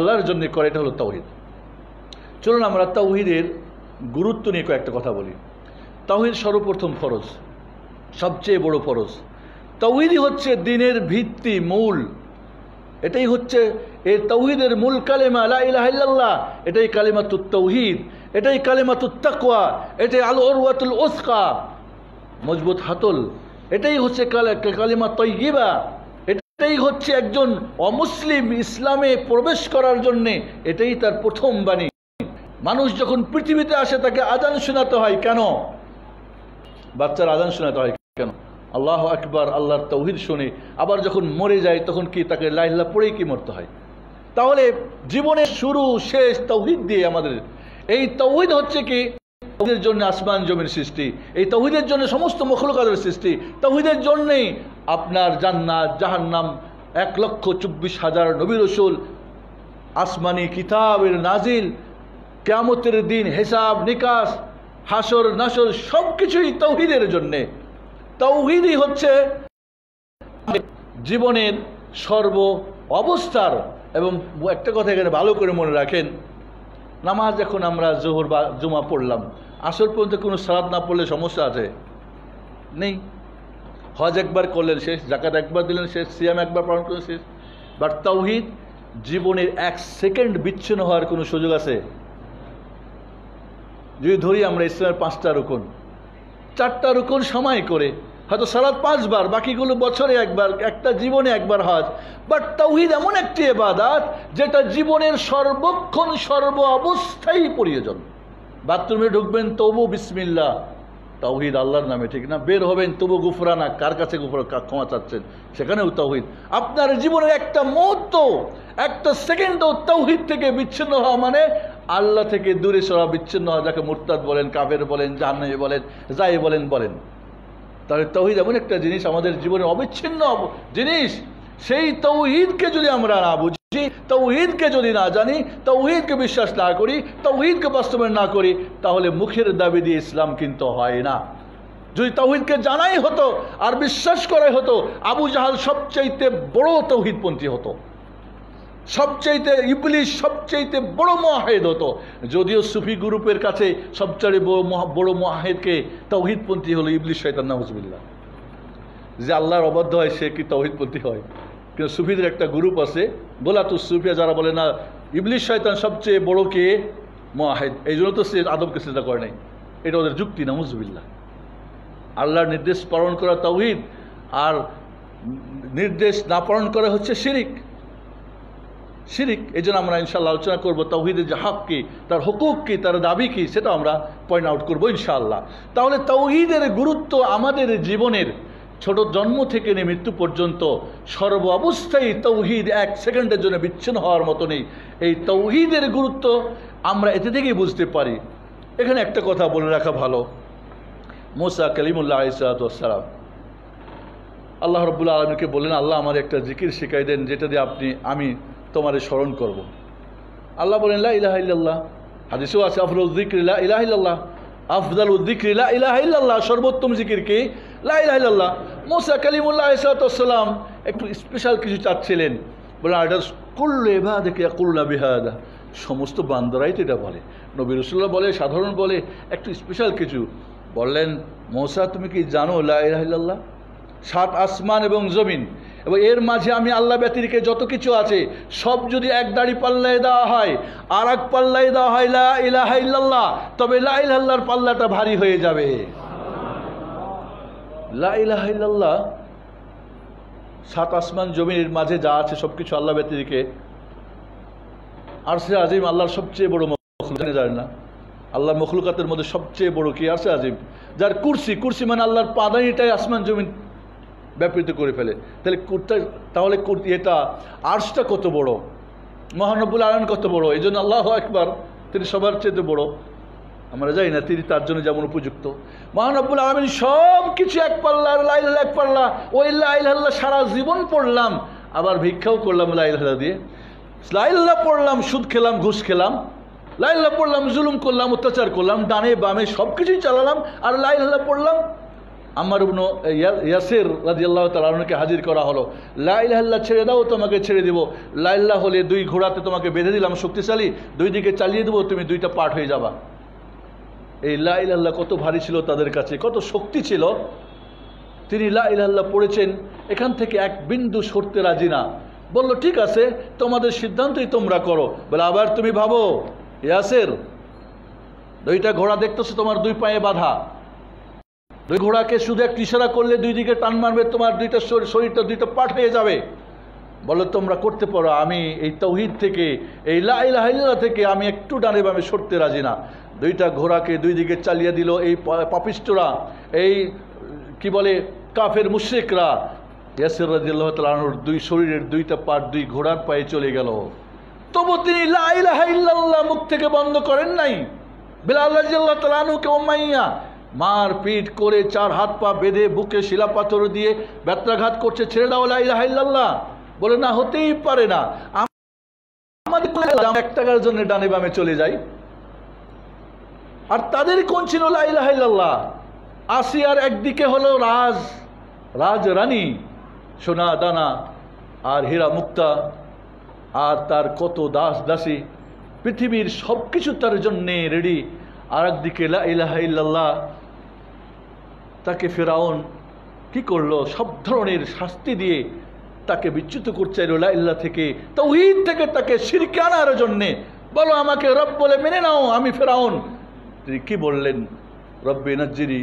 আল্লাহর জন্য করে, এটা হলো তাওহীদ। চলুন আমরা তাওহীদের গুরুত্ব নিয়ে কয়েকটা কথা বলি। তাওহীদ সর্বপ্রথম ফরজ, সবচেয়ে বড় ফরজ। তাওহীদই হচ্ছে দ্বীনের ভিত্তি, মূল। এটাই হচ্ছে এই তাওহীদের মূল কালেমা লা ইলাহা ইল্লাল্লাহ। এটাই কালিমাতুত তাওহীদ, এটাই কালিমাতুত তাকওয়া, এটাই আল উরওয়াতুল উসকা, মজবুত হাতল। এটাই হচ্ছে কালিমা তাইয়্যিবা। এটাই হচ্ছে একজন অমুসলিম ইসলামে প্রবেশ করার জন্যে এটাই তার প্রথম বাণী। মানুষ যখন পৃথিবীতে আসে তাকে আযান শোনাতে হয় কেন? বাচ্চার আযান শোনাতে হয় কেন? আল্লাহু আকবার, আল্লাহর তাওহীদ শুনে। আবার যখন মরে যায় তখন কি তাকে লা ইলাহা ইল্লাল্লাহ পড়েই কি মরতে হয়? তাহলে জীবনের শুরু শেষ তাওহীদ দিয়ে আমাদের। এই তাওহীদ হচ্ছে কি, তাওহীদের জন্য আসমান জমির সৃষ্টি, এই তাওহীদের জন্য সমস্ত মখলুকাতের সৃষ্টি, তাওহীদের জন্যই আপনার জান্নাত জাহান্নাম, 1,24,000 নবী রাসূল, আসমানি কিতাবের নাজিল, কিয়ামতের দিন হিসাব নিকাশ, হাসর নাসর, সব কিছুই তাওহীদের জন্যে। তাওহীদই হচ্ছে জীবনের সর্ব অবস্থার। এবং একটা কথা এখানে ভালো করে মনে রাখেন, নামাজ এখন আমরা জোহর বা জুমা পড়লাম, আসর পর্যন্ত কোনো সালাত না পড়লে সমস্যা আছে? নেই। হজ একবার করলেন শেষ, যাকাত একবার দিলেন শেষ, সিয়াম একবার পালন করলেন শেষ। বাট তাওহীদ জীবনের 1 সেকেন্ড বিচ্ছিন্ন হওয়ার কোনো সুযোগ আছে? যদি ধরি আমরা ইসলামের 5টা রুকন, 4টা রুকন সময় করে, হয়তো সালাত 5 বার, বাকিগুলো বছরে একবার, একটা জীবনে একবার হজ। বাট তাওহীদ এমন একটি ইবাদত যেটা জীবনের সর্বক্ষণ সর্ব অবস্থায় প্রয়োজন। বাথরুমে ঢুকবেন তবু বিসমিল্লাহ, তাওহীদ আল্লাহর নামে, ঠিক না? বের হবেন তবু গুফরানা, কার কাছে ক্ষমা চাচ্ছেন, সেখানেও তাওহীদ। আপনার জীবনের একটা মুহূর্ত, একটা সেকেন্ডও তাওহীদ থেকে বিচ্ছিন্ন হওয়া মানে আল্লাহ থেকে দূরে সরা, বিচ্ছিন্ন হওয়া, যাকে মুরতাদ বলেন, কাফের বলেন, জাহান্নামী বলেন, যাই বলেন বলেন। তাহলে তাওহীদ এমন একটা জিনিস, আমাদের জীবনের অবিচ্ছিন্ন জিনিস। সেই তাওহীদকে যদি আমরা না বুঝি, তাওহীদকে যদি না জানি, তাওহীদকে বিশ্বাস না করি, তাওহীদকে বাস্তবায়ন না করি, তাহলে মুখের দাবি দিয়ে ইসলাম কিন্তু হয় না। যদি তাওহীদকে জানাই হতো আর বিশ্বাস করাই হতো, আবু জাহাল সবচাইতে বড় তাওহীদপন্থী হতো, সবচাইতে ইবলিস সবচাইতে বড় মুআহিদ হতো। যদিও সুফি গ্রুপের কাছে সবচেয়ে বড় মুআহিদকে তাওহীদপন্থী হলো ইবলিস শয়তান, নাউজুবিল্লাহ। যে আল্লাহর অবাধ্য হয় সে কি তাওহীদপন্থী হয়? কিন্তু সুফিদের একটা গ্রুপ আছে, গোলাতুস সুফিয়া, যারা বলে না ইবলিস শয়তান সবচেয়ে বড় কে? মুআহিদ। এই জন্য তো সে আদমকে সিজদা করে নাই। এটা ওদের যুক্তি, নাউজুবিল্লাহ। আল্লাহর নির্দেশ পালন করা তাওহীদ, আর নির্দেশ না পালন করা হচ্ছে শিরিক। শিরিক। এই জন্য আমরা ইনশাআল্লাহ আলোচনা করবো তাওহীদের যে হক কি, তার হুকুক কি, তার দাবি কি, সেটা আমরা পয়েন্ট আউট করবো ইনশাআল্লাহ। তাহলে তাওহীদের গুরুত্ব আমাদের জীবনের ছোট জন্ম থেকে নিয়ে মৃত্যু পর্যন্ত সর্ব অবস্থায় তাওহীদ 1 সেকেন্ডের জন্য বিচ্ছিন্ন হওয়ার মতো নেই। এই তাওহীদের গুরুত্ব আমরা এতে থেকেই বুঝতে পারি। এখানে একটা কথা বলে রাখা ভালো, মুসা কালিমুল্লাহ আলাইহিস সালাতু ওয়াস সালাম আল্লাহ রাব্বুল আলামিনকে বললেন, আল্লাহ আমার একটা জিকির শিখাই দেন যেটা দিয়ে আমি তোমারে স্মরণ করব। আল্লাহ বলেন লা ইলাহা ইল্লাল্লাহ। হাদিসেও আছে আফদালুয যিকরি লা ইলাহা ইল্লাল্লাহ, আফদালুয যিকরি লা ইলাহা ইল্লাল্লাহ, সর্বোত্তম জিকির কি? লা ইলাহা ইল্লাল্লাহ। মুসা কালিমুল্লাহ আলাইহিস সালাতু ওয়াস সালাম একটু স্পেশাল কিছু চাচ্ছিলেন, বলেন এটা কুল্লু ইবাদিকা ইয়াকুলুনা বিহাদা, সমস্ত বান্দারাই তো এটা বলে, নবী রাসূলুল্লাহ বলে, সাধারণ বলে, একটু স্পেশাল কিছু বললেন। মুসা তুমি কি জানো লা ইলাহা ইল্লাল্লাহ? 7 আসমান এবং জমিন এবং এর মাঝে আমি আল্লাহ ব্যতিরেকে যত কিছু আছে সব যদি এক দাড়ি পাল্লায় দেওয়া হয় আর এক পাল্লায় দেওয়া হয় লা ইলাহা ইল্লাল্লাহ, তবে লা ইলাহা ইল্লাল্লাহর পাল্লাটা ভারী হয়ে যাবে। লা ইলাহা ইল্লাল্লাহ 7 আসমান জমিনের মাঝে যা আছে সবকিছু আল্লাহ ব্যতিরেকে। আরশে আজিম আল্লাহর সবচেয়ে বড় মখলুক, জানেন না? আল্লাহর মখলুকাতের মধ্যে সবচেয়ে বড় কি? আরশে আজিম। যার কুরসি, কুরসি মানে আল্লাহর পাদানিটাই আসমান জমিন ব্যাপৃত করে ফেলে। তাহলে এটা আরশটা কত বড়, মহান রব্বুল আলামিন কত বড়। এই জন্য আল্লাহু আকবার, তিনি সবার চেয়ে বড়। আমরা জানি না তিনি তার জন্য যেমন উপযুক্ত। মহান রব্বুল আলামিন সব কিছু এক পাল্লা, লা ইলাহা এক পাল্লা। ওই লা ইলাহা সারা জীবন পড়লাম, আবার ভিক্ষাও করলাম লা ইলাহা দিয়ে। লা ইলাহা পড়লাম, সুদ খেলাম, ঘুষ খেলাম। লা ইলাহা পড়লাম, জুলুম করলাম, অত্যাচার করলাম, ডানে বামে সব কিছুই চালালাম। আর লা ইলাহা পড়লাম, আম্মার ইবনে ইয়াসির রাদিয়াল্লাহু তাআলা আনহুকে হাজির করা হলো। লা ইলাহা ইল্লাল্লাহ ছেড়ে দাও, তোমাকে ছেড়ে দেব। লা ইলাহা হলে 2 ঘোড়াতে তোমাকে বেঁধে দিলাম শক্তিশালী, 2 দিকে চালিয়ে দেবো, তুমি 2টা পার্ট হয়ে যাবা। এই লা ইলাহা ইল্লাল্লাহ কত ভারী ছিল তাদের কাছে, কত শক্তি ছিল। তিনি লা ইলাহা ইল্লাল্লাহ পড়েছেন, এখান থেকে এক বিন্দু সরতে রাজি না। বলল ঠিক আছে, তোমাদের সিদ্ধান্তই তোমরা করো। বলে আবার তুমি ভাবো ইয়াসির, 2টা ঘোড়া দেখতেছো তোমার 2 পায়ে বাঁধা, 2 ঘোড়াকে শুধু এক ইশারা করলে 2 দিকে টান মারবে, তোমার 2টা শরীরটা 2টা পার্ট হয়ে যাবে। বলো তোমরা করতে পারো, আমি এই তাওহীদ থেকে, এই লা ইলাহা ইল্লাল্লাহ থেকে আমি একটু ডানে বামে সরতে রাজি না। 2টা ঘোড়াকে 2 দিকে চালিয়ে দিল এই পাপিষ্ঠরা, এই কি বলে কাফের মুশরিকরা। ইয়াসির রাদিয়াল্লাহু তাআলা আনহুর 2 শরীরের 2টা পার্ট 2 ঘোড়ার পায়ে চলে গেল। তবু তিনি লা ইলাহা ইল্লাল্লাহ মুখ থেকে বন্ধ করেন নাই। বিলাল রাদিয়াল্লাহু তাআলা আনহুকে উমাইয়া মার পিট করে 4 হাত পা বেঁধে বুকে শিলা পাথর দিয়ে ব্যত্রাঘাত করছে, ছেড়ে দাও লা ইলাহা ইল্লাল্লাহ। বলে না, হতেই পারে না, আমাদের 1 টাকার জন্য ডানে বামে চলে যাই। আর তাদের কোন ছিল লা ইলাহা ইল্লাল্লাহ? আসিয়ার একদিকে হলো রাজরানী, সোনা দানা আর হীরা মুক্তা, আর তার কত দাস দাসী, পৃথিবীর সব কিছু তার জন্যে রেডি। আর একদিকে লা ইলাহা ইল্লাল্লাহ। তাকে ফেরাউন কি করলো? সব ধরনের শাস্তি দিয়ে তাকে বিচ্যুত করছে লা ইলাহা থেকে, তাওহীদ থেকে তাকে শিরকে আনার জন্যে। বলো আমাকে রব বলে মেনে নাও, আমি ফেরাউন। তিনি কি বললেন? রব্বি নাজ্জিনি,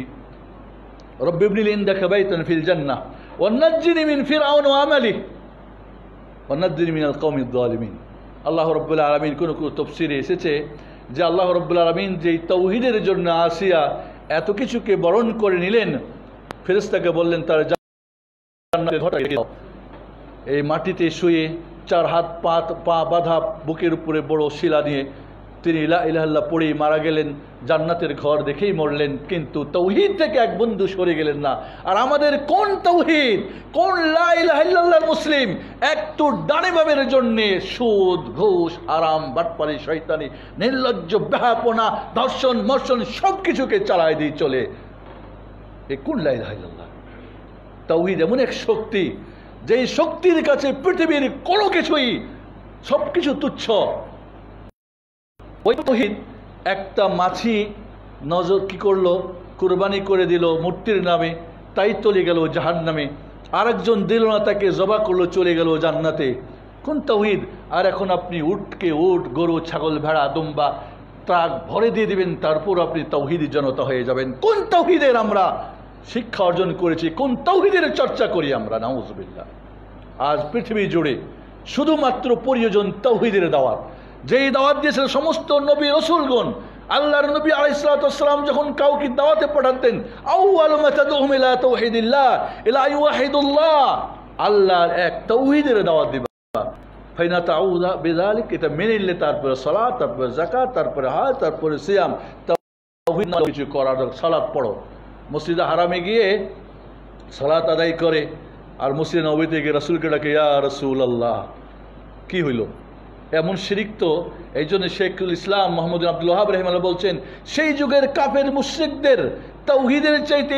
রব্বি ইবনি লি ইনদাকা বাইতান ফিল জান্নাহ ওয়া নাজ্জিনি মিন ফিরআউন ওয়া আমালিহি ওয়া নাজ্জিনি মিনাল কওমিয যালিমিন। আল্লাহ রাব্বুল আলামিন কোন কোন তাফসীরে এসেছে যে আল্লাহ রাব্বুল আলামিন যে তাওহীদের জন্য আসিয়া এত কিছুকে বরণ করে নিলেন, ফেরেশতাকে বললেন তার জান্নাতে ঘটা দাও। এই মাটিতে শুয়ে 4 হাত পা বাঁধা বুকের উপরে বড় শিলা নিয়ে তিনি লা ইলাহা ইল্লাল্লাহ পড়েই মারা গেলেন, জান্নাতের ঘর দেখেই মরলেন। কিন্তু তাওহীদ থেকে এক বন্ধু সরে গেলেন না। আর আমাদের কোন তাওহীদ, কোন লা ইলাহা ইল্লাল্লাহর মুসলিম একটু ডানে বামের জন্য সুদ ঘুষ হারাম বাটপারি শয়তানি নির্লজ্জ বেহাপনা ধর্ষণ মর্ষণ সব কিছুকে চালায় দিয়ে চলে, এ কোন লা ইলাহা ইল্লাল্লাহ? তাওহীদ এমন এক শক্তি, যেই শক্তির কাছে পৃথিবীর কোনো কিছুই, সবকিছু তুচ্ছ। ওই তাওহীদ একটা মাছি নজর কি করলো, কুরবানি করে দিল মূর্তির নামে, তাই চলে গেল জাহান্নামে। আরেকজন দিল না, তাকে জবা করলো, চলে গেল জান্নাতে। কোন তাওহীদ? আর এখন আপনি উটকে উট, গরু ছাগল ভেড়া দুম্বা ট্রাক ভরে দিয়ে দিবেন, তারপর আপনি তাওহীদি জনতা হয়ে যাবেন। কোন তাওহীদের আমরা শিক্ষা অর্জন করেছি, কোন তাওহীদের চর্চা করি আমরা? নাউযুবিল্লাহ। আজ পৃথিবী জুড়ে শুধুমাত্র প্রয়োজন তাওহীদের দাওয়াত, যেই দাওয়াত দিয়েছিল সমস্ত নবী রাসূলগণ। আল্লাহর নবী আলাইহিস সালাতু ওয়াস সালাম যখন কাউকে দাওয়াতে পাঠাতেন, আউয়ালু মা তাদউহুম ইলা তাওহীদিল্লাহ ইলা ইউহিদুল্লাহ, আল্লাহর এক তাওহীদের দাওয়াত দিবা। ফাইনা তাউযা বিযালিক, এটা মেনে নিলে তারপরে সালাত, তারপরে যাকাত, তারপরে হজ, তারপরে সিয়াম। তাওহীদ না কিছু করার, সালাত পড়ো, মসজিদে হারামে গিয়ে সালাত আদায় করে, আর মসজিদে নববীতে গিয়ে রাসূলকে ডাকে ইয়া রাসূলুল্লাহ। কি হইল? এমন শিরিক তো। এই জন্য শেখুল ইসলাম মোহাম্মদ আব্দুল ওয়াহাব রাহিমাহুল্লাহ বলছেন, সেই যুগের কাফের মুশরিকদের তাওহীদের চাইতে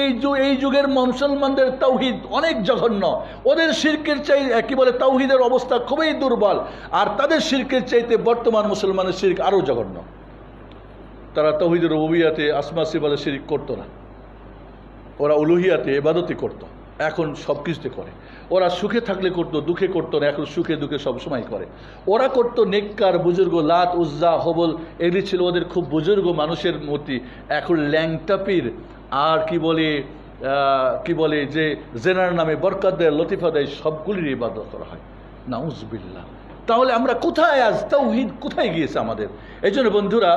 এই যুগের মুসলমানদের তাওহীদ অনেক জঘন্য। ওদের শিরকের চাই কি বলে তাওহীদের অবস্থা খুবই দুর্বল, আর তাদের শিরকের চাইতে বর্তমান মুসলমানের শিরক আরও জঘন্য। তারা তাওহীদের রুবুবিয়াতে আসমা সিফাতে শিরক করতো না, ওরা উলুহিয়াতে ইবাদতই করতো। এখন সব কিছুতে করে। ওরা সুখে থাকলে করতো, দুঃখে করতো না, এখন সুখে দুঃখে সবসময় করে। ওরা করতো নেককার বুজুর্গ, লাত উজ্জা হবল, এগুলি ছিল ওদের খুব বুজুর্গ মানুষের মূর্তি। এখন ল্যাংটা পীর আর কি বলে যে জেনার নামে বরকত দেয়, লতিফা দেয়, সবগুলির ইবাদত করা হয়। নাউজুবিল্লাহ। তাহলে আমরা কোথায়? আজ তাওহীদ কোথায় গিয়েছে আমাদের? এই জন্য বন্ধুরা,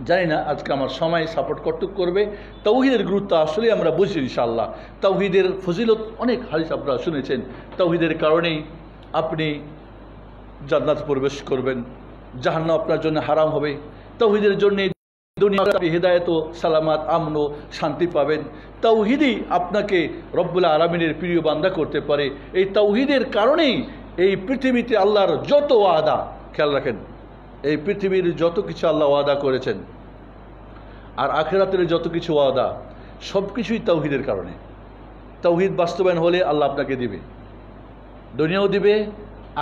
জানি না আজকে আমার সময় সাপোর্ট কর্তৃক করবে। তাওহীদের গুরুত্ব আসলে আমরা বুঝি ইনশাআল্লাহ। তাওহীদের ফজিলত অনেক হাদিস আপনারা শুনেছেন। তাওহীদের কারণেই আপনি জান্নাত প্রবেশ করবেন, জাহান্নাম আপনার জন্য হারাম হবে। তাওহীদের জন্য দুনিয়াতে হিদায়াত, সালামাত, আমন, শান্তি পাবেন। তাওহীদই আপনাকে রব্বুল আলামিনের প্রিয় বান্দা করতে পারে। এই তাওহীদের কারণেই এই পৃথিবীতে আল্লাহর যত ওয়াদা, খেয়াল রাখেন, এই পৃথিবীর যত কিছু আল্লাহ ওয়াদা করেছেন আর আখিরাতের যত কিছু ওয়াদা, সব কিছুই তাওহীদের কারণে। তাওহীদ বাস্তবায়ন হলে আল্লাহ আপনাকে দিবে, দুনিয়াও দিবে,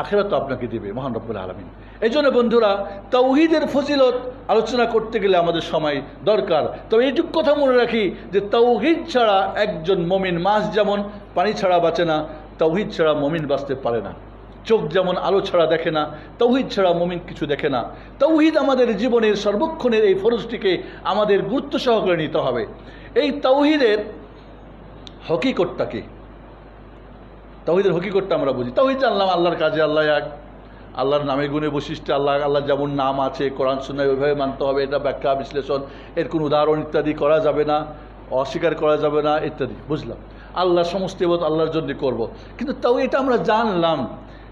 আখিরাতও আপনাকে দিবে মহান রব্বুল আলামিন। এই জন্য বন্ধুরা, তাওহীদের ফজিলত আলোচনা করতে গেলে আমাদের সময় দরকার। তবে এইটুকু কথা মনে রাখি যে তাওহীদ ছাড়া একজন মুমিন, মাছ যেমন পানি ছাড়া বাঁচে না, তাওহীদ ছাড়া মুমিন বাঁচতে পারে না। চোখ যেমন আলো ছাড়া দেখে না, তাওহীদ ছাড়া মুমিন কিছু দেখে না। তাওহীদ আমাদের জীবনের সর্বক্ষণের এই ফরজটিকে আমাদের গুরুত্ব সহকারে নিতে হবে। এই তাওহীদের হকিকতটা কি? তাওহীদের হকিকতটা আমরা বুঝি। তাওহীদ জানলাম আল্লাহর কাজে আল্লাহ এক, আল্লাহর নামে গুণে বৈশিষ্ট্য আল্লাহ যেমন নাম আছে কোরআন সুন্নাহয় ওইভাবে মানতে হবে, এটা ব্যাখ্যা বিশ্লেষণ এর কোনো উদাহরণ ইত্যাদি করা যাবে না, অস্বীকার করা যাবে না ইত্যাদি বুঝলাম। আল্লাহ সমস্ত ইবাদত আল্লাহর জন্য করব। কিন্তু তাও এটা আমরা জানলাম,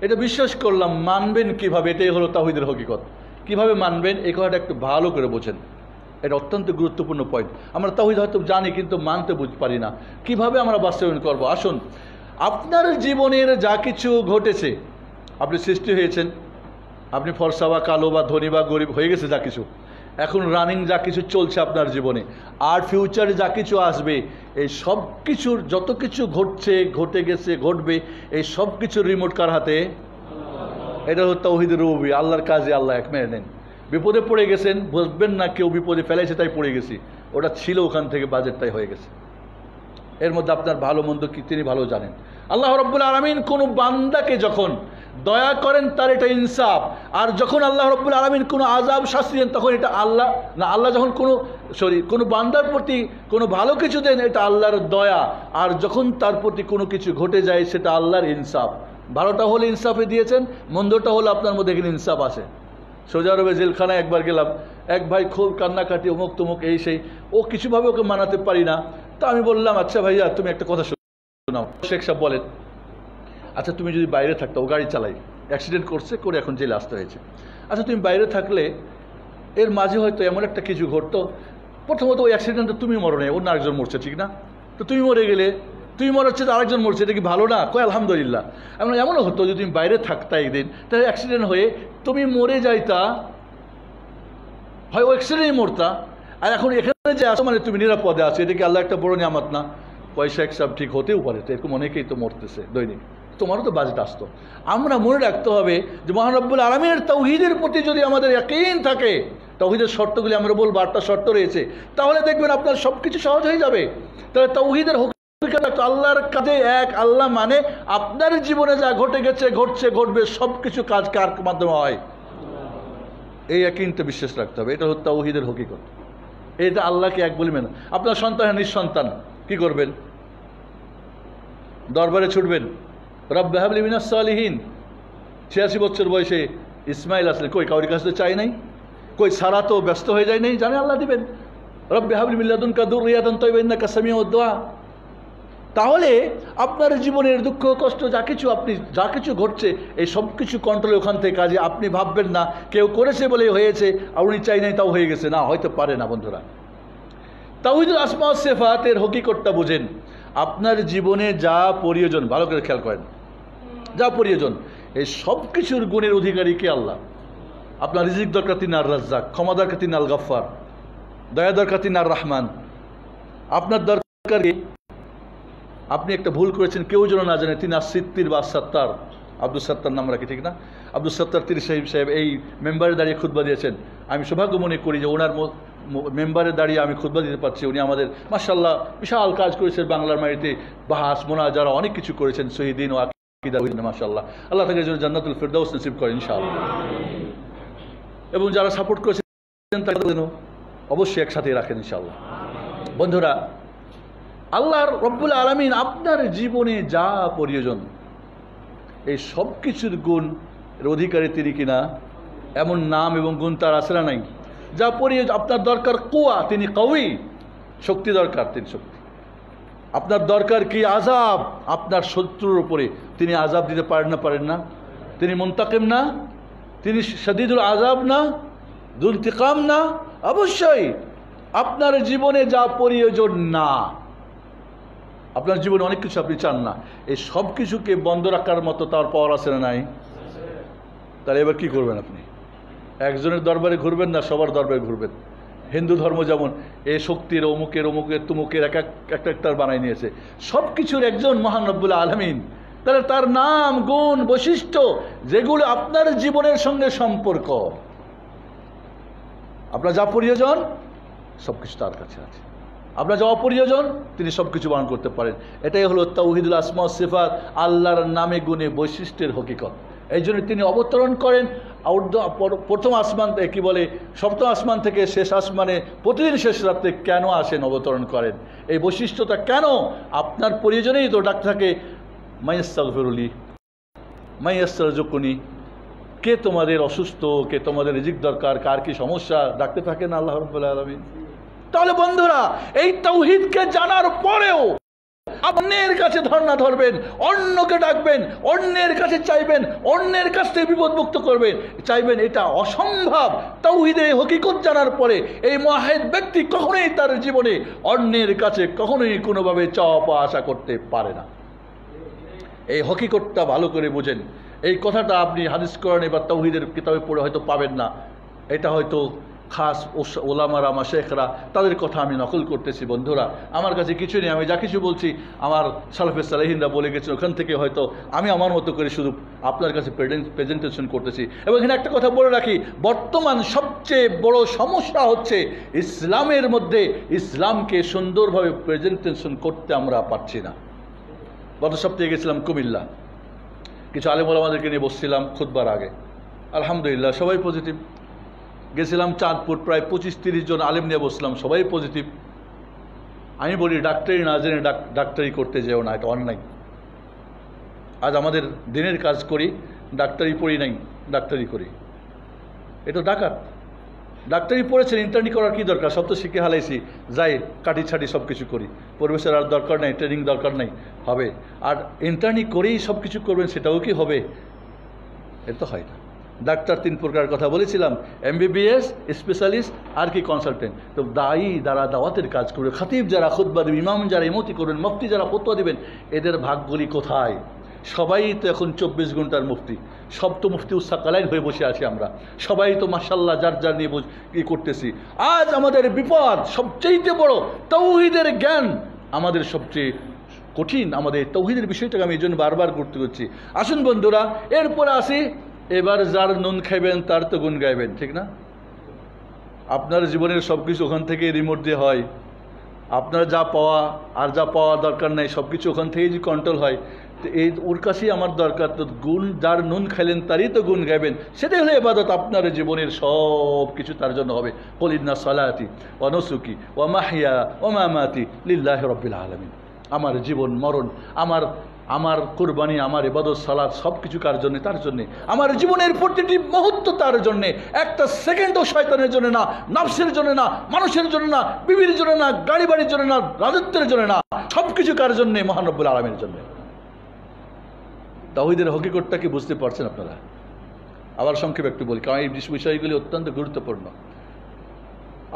এটা বিশ্বাস করলাম, মানবেন কিভাবে? এটাই হলো তাওহীদের হকিকত। কিভাবে মানবেন এই কথাটা একটু ভালো করে বোঝেন, এটা অত্যন্ত গুরুত্বপূর্ণ পয়েন্ট। আমরা তাওহীদ হয়তো জানি কিন্তু মানতে পারি না। কিভাবে আমরা বাস্তবায়ন করব? আসুন, আপনার জীবনের যা কিছু ঘটেছে, আপনি সৃষ্টি হয়েছেন, আপনি ফর্সা বা কালো বা ধনী বা গরিব হয়ে গেছে যা কিছু, এখন রানিং যা কিছু চলছে আপনার জীবনে, আর ফিউচারে যা কিছু আসবে, এই সব কিছুর যত কিছু ঘটছে, ঘটে গেছে, ঘটবে, এই সব কিছুর রিমোট কার হাতে? এটা হলো তাওহীদের রুবুবিয়্যাহ, আল্লাহর কাজে আল্লাহ এক। মেনে নেন। বিপদে পড়ে গেছেন, বুঝবেন না কেউ বিপদে ফেলাইছে তাই পড়ে গেছি, ওটা ছিল ওখান থেকে বাজেটটাই হয়ে গেছে। এর মধ্যে আপনার ভালো মন্দ কি তিনি ভালো জানেন। আল্লাহ রাব্বুল আলামিন কোনো বান্দাকে যখন দয়া করেন তার এটা ইনসাফ, আর যখন আল্লাহ রাব্বুল আলামিন কোনো আযাব শাস্তি দেন তখন এটা আল্লাহ না, আল্লাহ যখন কোনো বান্দার প্রতি কোনো ভালো কিছু দেন এটা আল্লাহর দয়া, আর যখন তার প্রতি কোনো কিছু ঘটে যায় সেটা আল্লাহর ইনসাফ। ভালোটা হলে ইনসাফে দিয়েছেন, মন্দটা হলে আপনার মধ্যে এখানে ইনসাফ আছে। সৌদি আরবে জেলখানায় একবার গেলাম, এক ভাই খুব কান্নাকাটি, অমুক তমুক এই সেই, ও কিছুভাবে ওকে মানাতে পারি না। তা আমি বললাম, আচ্ছা ভাইয়া তুমি একটা কথা শোনাও। শেখ সাহেব বলেন, আচ্ছা তুমি যদি বাইরে থাকতো, ও গাড়ি চালাই, অ্যাক্সিডেন্ট করছে, করে এখন জেলে আসতে হয়েছে, আচ্ছা তুমি বাইরে থাকলে এর মাঝে হয়তো এমন একটা কিছু ঘটতো, প্রথমত ওই অ্যাক্সিডেন্টে তুমি মরো নাই, অন্য আরেকজন মরছে, ঠিক না? তো তুমি মরে গেলে, তুমি মরাচ্ছে তো আরেকজন মরছে, এটা কি ভালো না? কয় আলহামদুলিল্লাহ। এমনও হতো যদি তুমি বাইরে থাকতা একদিন, তাহলে অ্যাক্সিডেন্ট হয়ে তুমি মরে যাইতা, হয় ও অ্যাক্সিডেন্টই মরতা, আর এখন এখানে যে আসো মানে তুমি নিরাপদে আছো, এটা কি আল্লাহ একটা বড় নিয়ামত না? পয়সা এক সব ঠিক হতেও পারে, তো এরকম অনেকেই তো মরতেছে দৈনিক, তোমারও তো বাজেট আসতো। আমরা মনে রাখতে হবে যে মহান রব্বুল আলামিনের তাওহীদের প্রতি যদি আমাদের ইয়াকিন থাকে, তাওহীদের শর্তগুলি আমরা বলবো, 8টা শর্ত রয়েছে, তাহলে দেখবেন আপনার সব কিছু সহজ হয়ে যাবে। তাহলে তাওহীদের আল্লাহর কাজে এক, আল্লাহ মানে আপনার জীবনে যা ঘটে গেছে, ঘটছে, ঘটবে, সব কিছু কাজ কার মাধ্যমে হয়, এই ইয়াকিনটা বিশ্বাস রাখতে হবে। এটা হচ্ছে তাওহীদের হকিকত। এটা আল্লাহকে এক বলবেন। আপনার সন্তান নিঃসন্তান, কি করবেন? দরবারে ছুটবেন, রব্বি হাবলি মিনাস সালিহিন। 86 বছর বয়সে ইসমাইল আসলে কই কাউরি কাছে চাই নাই, কই সারা তো ব্যস্ত হয়ে যায় নাই, জানে আল্লাহ দিবেন। রব্বি হাবলি মিন লাদুনকা যুররিয়াতান তাইয়্যিবাতান ইন্নাকা সামিউদ দুআ। তাহলে আপনার জীবনের দুঃখ কষ্ট যা কিছু ঘটছে, এই সব কিছু কন্ট্রোল ওখান থেকে কাজে। আপনি ভাববেন না কেউ করেছে বলে হয়েছে, আর উনি চাই নাই তাও হয়ে গেছে, না, হয়তো পারে না। বন্ধুরা, তাওহীদুল আসমা ওয়াস সিফাতের হকিকতটা বুঝেন। আপনার জীবনে যা প্রয়োজন, ভালো করে খেয়াল করেন, যা প্রয়োজন, এই সব কিছুর গুণের অধিকারী কে? আল্লাহ। আপনার রিজিক দরকার, তিনি আর রাজ্জাক। ক্ষমা দরকার, তিনি আল গফফার। দয়া দরকার, তিনি আর রহমান। আপনার দরকার, আপনি একটা ভুল করেছেন কেউ যেন না জানে, তিনি আর-সিত্তির বা সত্তার। আব্দুল সত্তার নাম রাখি, ঠিক না? আব্দুল সত্তার তিরি সাহেব এই মেম্বারে দাঁড়িয়ে খুতবা দিয়েছেন। আমি সৌভাগ্য মনে করি যে ওনার মেম্বারে দাঁড়িয়ে আমি খুতবা দিতে পারছি। উনি আমাদের মাশাআল্লাহ বিশাল কাজ করেছেন বাংলার মাটিতে, বাহাস মোনাজারা অনেক কিছু করেছেন, শহীদিন ও আকীদা, মাশাআল্লাহ। আল্লাহ তাকে যেন জান্নাতুল ফিরদাউস নসিব করেন ইনশাআল্লাহ। এবং যারা সাপোর্ট করেছেন তাদের যেন অবশ্যই একসাথে রাখেন ইনশাআল্লাহ। বন্ধুরা, আল্লাহর রব্বুল আলামিন আপনার জীবনে যা প্রয়োজন, এই সব কিছুর গুণ অধিকারী তিনি কিনা, এমন নাম এবং গুণ তার আছে না নাই? যা প্রয়োজন, আপনার দরকার কুয়া, তিনি কওয়ী, শক্তি দরকার, তিনি শক্তি। আপনার দরকার কি? আযাব, আপনার শত্রুর উপরে তিনি আযাব দিতে পারেন না? তিনি মুনতাকিম না? তিনি শাদীদুল আযাব না? যুল ইনতিকাম না? অবশ্যই। আপনার জীবনে যা প্রয়োজন না, আপনার জীবনে অনেক কিছু আপনি চান না, এই সব কিছুকে বন্ধ রাখার মতো তার পাওয়ার আছে না নাই? তাহলে এবার কি করবেন আপনি? একজনের দরবারে ঘুরবেন না সবার দরবারে ঘুরবেন? হিন্দু ধর্ম যেমন এ শক্তির অমুকের অমুকের তুমুকের একটা বানাই নিয়েছে, সব কিছুর একজন মহান রব্বুল আলামিন। তাহলে তার নাম, গুণ, বৈশিষ্ট্য যেগুলো আপনার জীবনের সঙ্গে সম্পর্ক, আপনার যা প্রয়োজন সবকিছু তার কাছে আছে, আপনার যা অপ্রয়োজন তিনি সবকিছু বারণ করতে পারেন। এটাই হলো তাওহীদুল আসমা ওয়াস সিফাত, আল্লাহর নামে গুণে বৈশিষ্ট্যের হকিকত। এই জন্য তিনি অবতরণ করেন প্রথম আসমান, কি বলে, সপ্তম আসমান থেকে শেষ আসমানে প্রতিদিন শেষ রাত্রে কেন আসেন, অবতরণ করেন, এই বৈশিষ্ট্যটা কেন? আপনার প্রয়োজনেই তো ডাকতে থাকে মাইয়াস্তাগফিরুলি, মাইয়াস্তারজুকুনি, কে তোমাদের অসুস্থ, কে তোমাদের রিজিক দরকার, কার কি সমস্যা, ডাকতে থাকেন আল্লাহ রাব্বুল আলামিন। তাহলে বন্ধুরা, এই তাওহীদকে জানার পরেও অন্যের কাছে ধর্ণা ধরবেন, অন্যকে ডাকবেন, অন্যের কাছে চাইবেন, অন্যের কাছ থেকে বিপদমুক্ত করবেন চাইবেন, এটা অসম্ভব। তাওহীদের এই হকিকত জানার পরে এই মুওয়াহহিদ ব্যক্তি কখনোই তার জীবনে অন্যের কাছে কখনোই কোনোভাবে চাওয়া পাওয়া আশা করতে পারে না। এই হকিকতটা ভালো করে বুঝেন। এই কথাটা আপনি হাদিস কোরআনে বা তাওহীদের কিতাবে পড়ে হয়তো পাবেন না, এটা হয়তো খাস ওলামারা, মাশায়েখরা, তাদের কথা আমি নকল করতেছি। বন্ধুরা, আমার কাছে কিছু নেই, আমি যা কিছু বলছি আমার সালাফে সালেহিনরা বলে গেছেন, ওখান থেকে হয়তো আমি আমার মতো করে শুধু আপনার কাছে প্রেজেন্টেশন করতেছি। এবং এখানে একটা কথা বলে রাখি, বর্তমান সবচেয়ে বড় সমস্যা হচ্ছে ইসলামের মধ্যে ইসলামকে সুন্দরভাবে প্রেজেন্টেশন করতে আমরা পারছি না। গত সপ্তাহে গেছিলাম কুমিল্লা, কিছু আলেম ওলামাদেরকে নিয়ে বসছিলাম খুতবার আগে, আলহামদুলিল্লাহ সবাই পজিটিভ। গেছিলাম চাঁদপুর, প্রায় 25-30 জন আলেম নিয়ে বসলাম, সবাই পজিটিভ। আমি বলি ডাক্তারি না জেনে ডাক্তারি করতে যেও না, এটা অন্যায়। আজ আমাদের দিনের কাজ করি, ডাক্তারি পড়ি নাই, ডাক্তারি করি, এটা ডাকাত। ডাক্তারি পড়েছেন, ইন্টার্নি করার কি দরকার, সব তো শিখে হালাইছি, যাই কাটি ছাটি সব কিছু করি, পরিবেশের আর দরকার নেই, ট্রেনিং দরকার নেই, হবে। আর ইন্টার্নি করেই সব কিছু করবেন, সেটাও কি হবে? এটা হয় না। ডাক্তার 3 প্রকার কথা বলেছিলাম, MBBS, স্পেশালিস্ট, আর কি কনসালটেন্ট। তো দায়ী যারা দাওয়াতের কাজ করবে, খাতিব যারা খুতবা দেবেন, ইমাম যারা ইমামতি করবেন, মুফতি যারা ফতোয়া দিবেন, এদের ভাগগুলি কোথায়? সবাই তো এখন 24 ঘন্টার মুফতি, সব তো মুফতি উসাকালাইন হয়ে বসে আছি আমরা, সবাই তো মাশাআল্লাহ যার যার নিয়ে কি করতেছি। আজ আমাদের বিপদ সবচেয়ে বড়, তাওহীদের জ্ঞান আমাদের সবচেয়ে কঠিন। আমাদের তাওহীদের বিষয়টাকে আমি এই জন্য বারবার গুরুত্ব করছি। আসুন বন্ধুরা, এরপরে আসি, এবার যার নুন খাইবেন তার তো গুণ গাইবেন, ঠিক না? আপনার জীবনের সব কিছু ওখান থেকে রিমোট দিয়ে হয়, আপনার যা পাওয়া আর যা পাওয়া দরকার নেই সব কিছু ওখান থেকেই যে কন্ট্রোল হয়। তো এই ওর কাছেই আমার দরকার, তো গুণ যার নুন খাইলেন তারই তো গুণ গাইবেন, সেটাই হলো ইবাদত। আপনার জীবনের সব কিছু তার জন্য হবে। কুল ইন্না সালাতি ওয়া নুসুকি ওয়া মাহইয়া ওয়া মামাতি লিল্লাহি রাব্বিল আলামিন। আমার জীবন মরণ, আমার কুরবানি, আমার ইবাদত, সালাত সব কিছু কার জন্য? তার জন্যে। আমার জীবনের প্রতিটি মুহূর্ত তার জন্যে, একটা সেকেন্ডও শয়তানের জন্য না, নফসের জন্য না, মানুষের জন্য না, বিবির জন্য না, গাড়ি বাড়ির জন্য না, রাজত্বের জন্য না, সব কিছু কার জন্যে? মহান রব্বুল আলামিনের জন্য। তাওহীদের হকিকতটা কি বুঝতে পারছেন আপনারা? আবার সংক্ষেপে একটু বলি, কারণ এই বিষয়গুলি অত্যন্ত গুরুত্বপূর্ণ।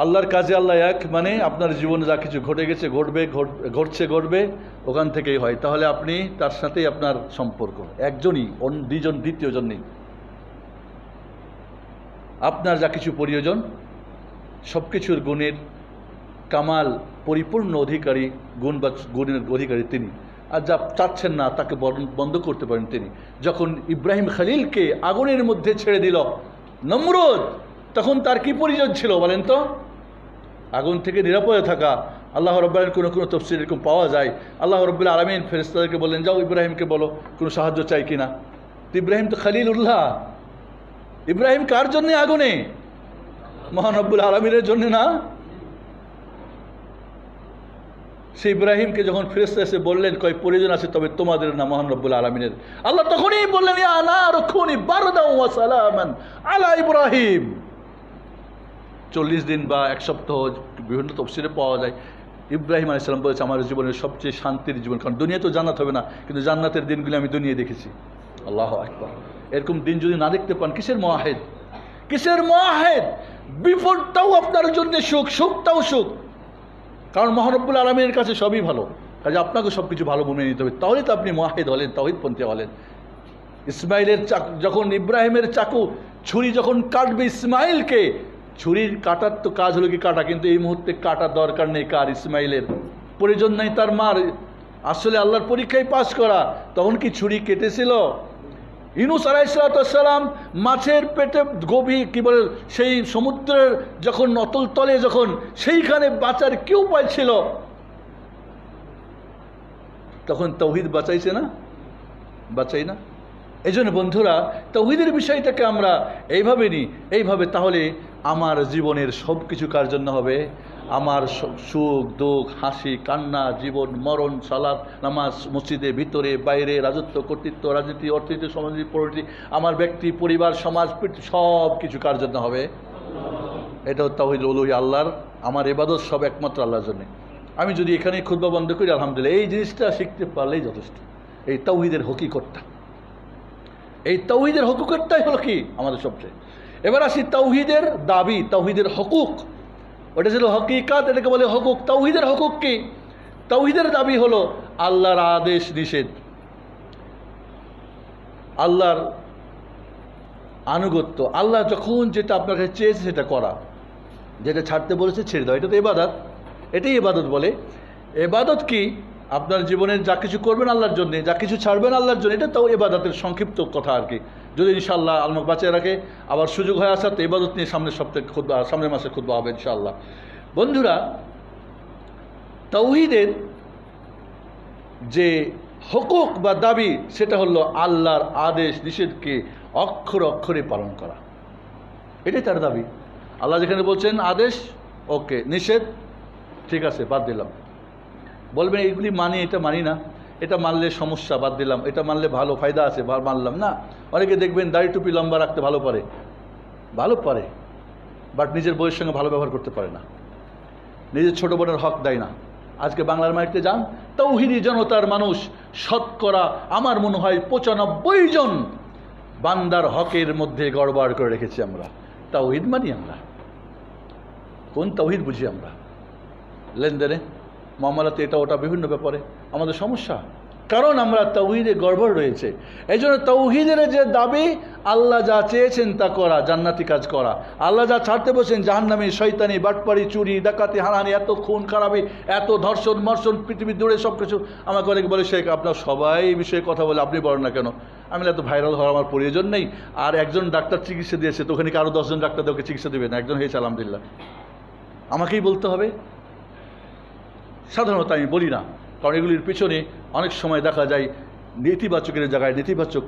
আল্লাহর কাজে আল্লাহ এক, মানে আপনার জীবনে যা কিছু ঘটে গেছে, ঘটবে, ওখান থেকেই হয়। তাহলে আপনি তার সাথেই আপনার সম্পর্ক, একজনই, দুইজন, দ্বিতীয়জন নেই। আপনার যা কিছু প্রয়োজন সব কিছুর গুণের কামাল পরিপূর্ণ অধিকারী, গুণ বা গুণের অধিকারী তিনি। আর যা চাচ্ছেন না তাকে বন্ধ করতে পারেন তিনি। যখন ইব্রাহিম খলিলকে আগুনের মধ্যে ছেড়ে দিল নমরুদ, তখন তার কি প্রয়োজন ছিল বলেন তো? আগুন থেকে নিরাপদে থাকা। আল্লাহ রাব্বুল আলামিন কোনো তাফসীর এরকম পাওয়া যায়, আল্লাহ রাব্বুল আলামিন ফেরেশতাদেরকে বললেন, যাও ইব্রাহিমকে বলো কোনো সাহায্য চাই কিনা। তো ইব্রাহিম তো খলিলুল্লাহ, ইব্রাহিম কার জন্য আগুনে? মহান রব্বুল আলামিনের জন্য না। সে ইব্রাহিমকে যখন ফেরেশতা এসে বললেন কয় প্রয়োজন আছে, তবে তোমাদের না, মহান রব্বুল আলামিনের। আল্লাহ তখনই বললেন, ইয়া নারু কুনি বারদান ওয়া সালামান আলা ইব্রাহিম। 40 দিন বা 1 সপ্তাহ বিভিন্ন তাফসীরে পাওয়া যায়। ইব্রাহিম আলাইহিস সালাম বলেছে, আমার জীবনের সবচেয়ে শান্তির জীবন, কারণ দুনিয়া তো জান্নাত হবে না, কিন্তু জান্নাতের দিনগুলো আমি দুনিয়ায় দেখেছি। আল্লাহু আকবার। এরকম দিন যদি না দেখতে পান, কিসের মুওয়াহিদ, কিসের মুওয়াহিদ? বিপদটাও আপনার জন্য সুখ, সুখটাও সুখ, কারণ মহান রব্বুল আলামিনের কাছে সবই ভালো। কাজে আপনাকে সব কিছু ভালো মনে নিতে হবে, তাহলে তো আপনি মুওয়াহিদ হলেন, তাওহীদপন্থী হলেন। ইসমাইলের যখন ইব্রাহিমের চাকু ছুরি যখন কাটবে ইসমাইলকে, ছুরির কাটার তো কাজ হলো কি কাটা, কিন্তু এই মুহূর্তে কাটার দরকার নেই কার? ইসমাইলের প্রয়োজন নাই তার মার আসলে আল্লাহর পরীক্ষায় পাস করা। তখন কি ছুরি কেটেছিল? ইউনূস আলাইহিসসালাম মাছের পেটে গভীর কি বলে সেই সমুদ্রের যখন অতল তলে যখন সেইখানে বাঁচার কি উপায় ছিল? তখন তাওহীদ বাঁচাইছে না? বাঁচাই না? এই জন্য বন্ধুরা তাওহীদের বিষয়টাকে আমরা এইভাবে নিই, এইভাবে তাহলে আমার জীবনের সব কিছু কার জন্য হবে? আমার সুখ দুঃখ হাসি কান্না জীবন মরণ সালাত নামাজ মসজিদে ভিতরে বাইরে রাজত্ব কর্তৃত্ব রাজনীতি অর্থনীতি সমাজনীতি পরিণতি আমার ব্যক্তি পরিবার সমাজ সব কিছু কার জন্য হবে? এটাও তাওহীদ উলুহিয়্যাহ, আল্লাহর আমার ইবাদত সব একমাত্র আল্লাহর জন্য। আমি যদি এখানে খুতবা বন্ধ করি আলহামদুলিল্লাহ, এই জিনিসটা শিখতে পারলেই যথেষ্ট। এই তাওহীদের হকিকতটা, এই তাওহীদের হকুকতটাই হলো কি আমাদের সবচেয়ে। এবার আসি তাওহীদের দাবি, তাওহীদের হকুক। ওটা ছিল হকিকত, এটাকে বলে হকুক। তাওহীদের হকুক কি? তাওহীদের দাবি হলো আল্লাহর আদেশ নিষেধ, আল্লাহর আনুগত্য, আল্লাহ যখন যেটা আপনার কাছে চেয়েছে সেটা করা, যেটা ছাড়তে বলেছে ছেড়ে দেওয়া। এটা তো ইবাদত, এটাই ইবাদত বলে। ইবাদত কি? আপনার জীবনে যা কিছু করবেন আল্লাহর জন্য, যা কিছু ছাড়বেন আল্লাহর জন্য, এটা তাও ইবাদতের সংক্ষিপ্ত কথা আর কি। যদি ইনশাআল্লাহ আল্লাহ বাঁচিয়ে রাখে আবার সুযোগ হয়ে আসা তো ইবাদত নিয়ে সামনের সপ্তাহে খুতবা, সামনের মাসে খুতবা হবে ইনশাআল্লাহ। বন্ধুরা তাওহীদের যে হকুক বা দাবি সেটা হলো আল্লাহর আদেশ নিষেধকে অক্ষরে অক্ষরে পালন করা, এটাই তার দাবি। আল্লাহ যেখানে বলছেন আদেশ ওকে, নিষেধ ঠিক আছে বাদ দিলাম। বলবেন এইগুলি মানি, এটা মানি না, এটা মানলে সমস্যা বাদ দিলাম, এটা মানলে ভালো ফায়দা আছে মানলাম না। অনেকে দেখবেন দাড়ি টুপি লম্বা রাখতে ভালো পারে, বাট নিজের বইয়ের সঙ্গে ভালো ব্যবহার করতে পারে না, নিজের ছোট বোনের হক দেয় না। আজকে বাংলার মাটিতে যান, তাওহীদি জনতার মানুষ শতকরা আমার মনে হয় 95 জন বান্দার হকের মধ্যে গড়বড় করে রেখেছি আমরা। তাওহীদ মানি আমরা, কোন তাওহীদ বুঝি আমরা? লেনদেনে মামলাতে এটা ওটা বিভিন্ন ব্যাপারে আমাদের সমস্যা, কারণ আমরা তাওহীদে গড়বড় রয়েছে। এই জন্য তাওহীদের যে দাবি আল্লাহ যা চেয়েছেন তা করা, জান্নাতি কাজ করা, আল্লাহ যা ছাড়তে বসেন জাহান্নামী শয়তানি বাটপাড়ি চুরি ডাকাতি হারানি এত খুন খারাপি এত ধর্ষণ মর্ষণ পৃথিবী দূরে সব কিছু। আমাকে অনেকে বলে শেখ আপনার সবাই এই বিষয়ে কথা বলে আপনি বলেন না কেন? আমি এত ভাইরাল হওয়ার আমার প্রয়োজন নেই। আর একজন ডাক্তার চিকিৎসা দিয়েছে তো ওখানে কি আরও 10 জন ডাক্তার ওকে চিকিৎসা দেবে না? একজন হয়েছে আলহামদুলিল্লাহ, আমাকেই বলতে হবে? সাধারণত আমি বলি না, কারণ এগুলির পিছনে অনেক সময় দেখা যায় নেতিবাচকের জায়গায় নেতিবাচক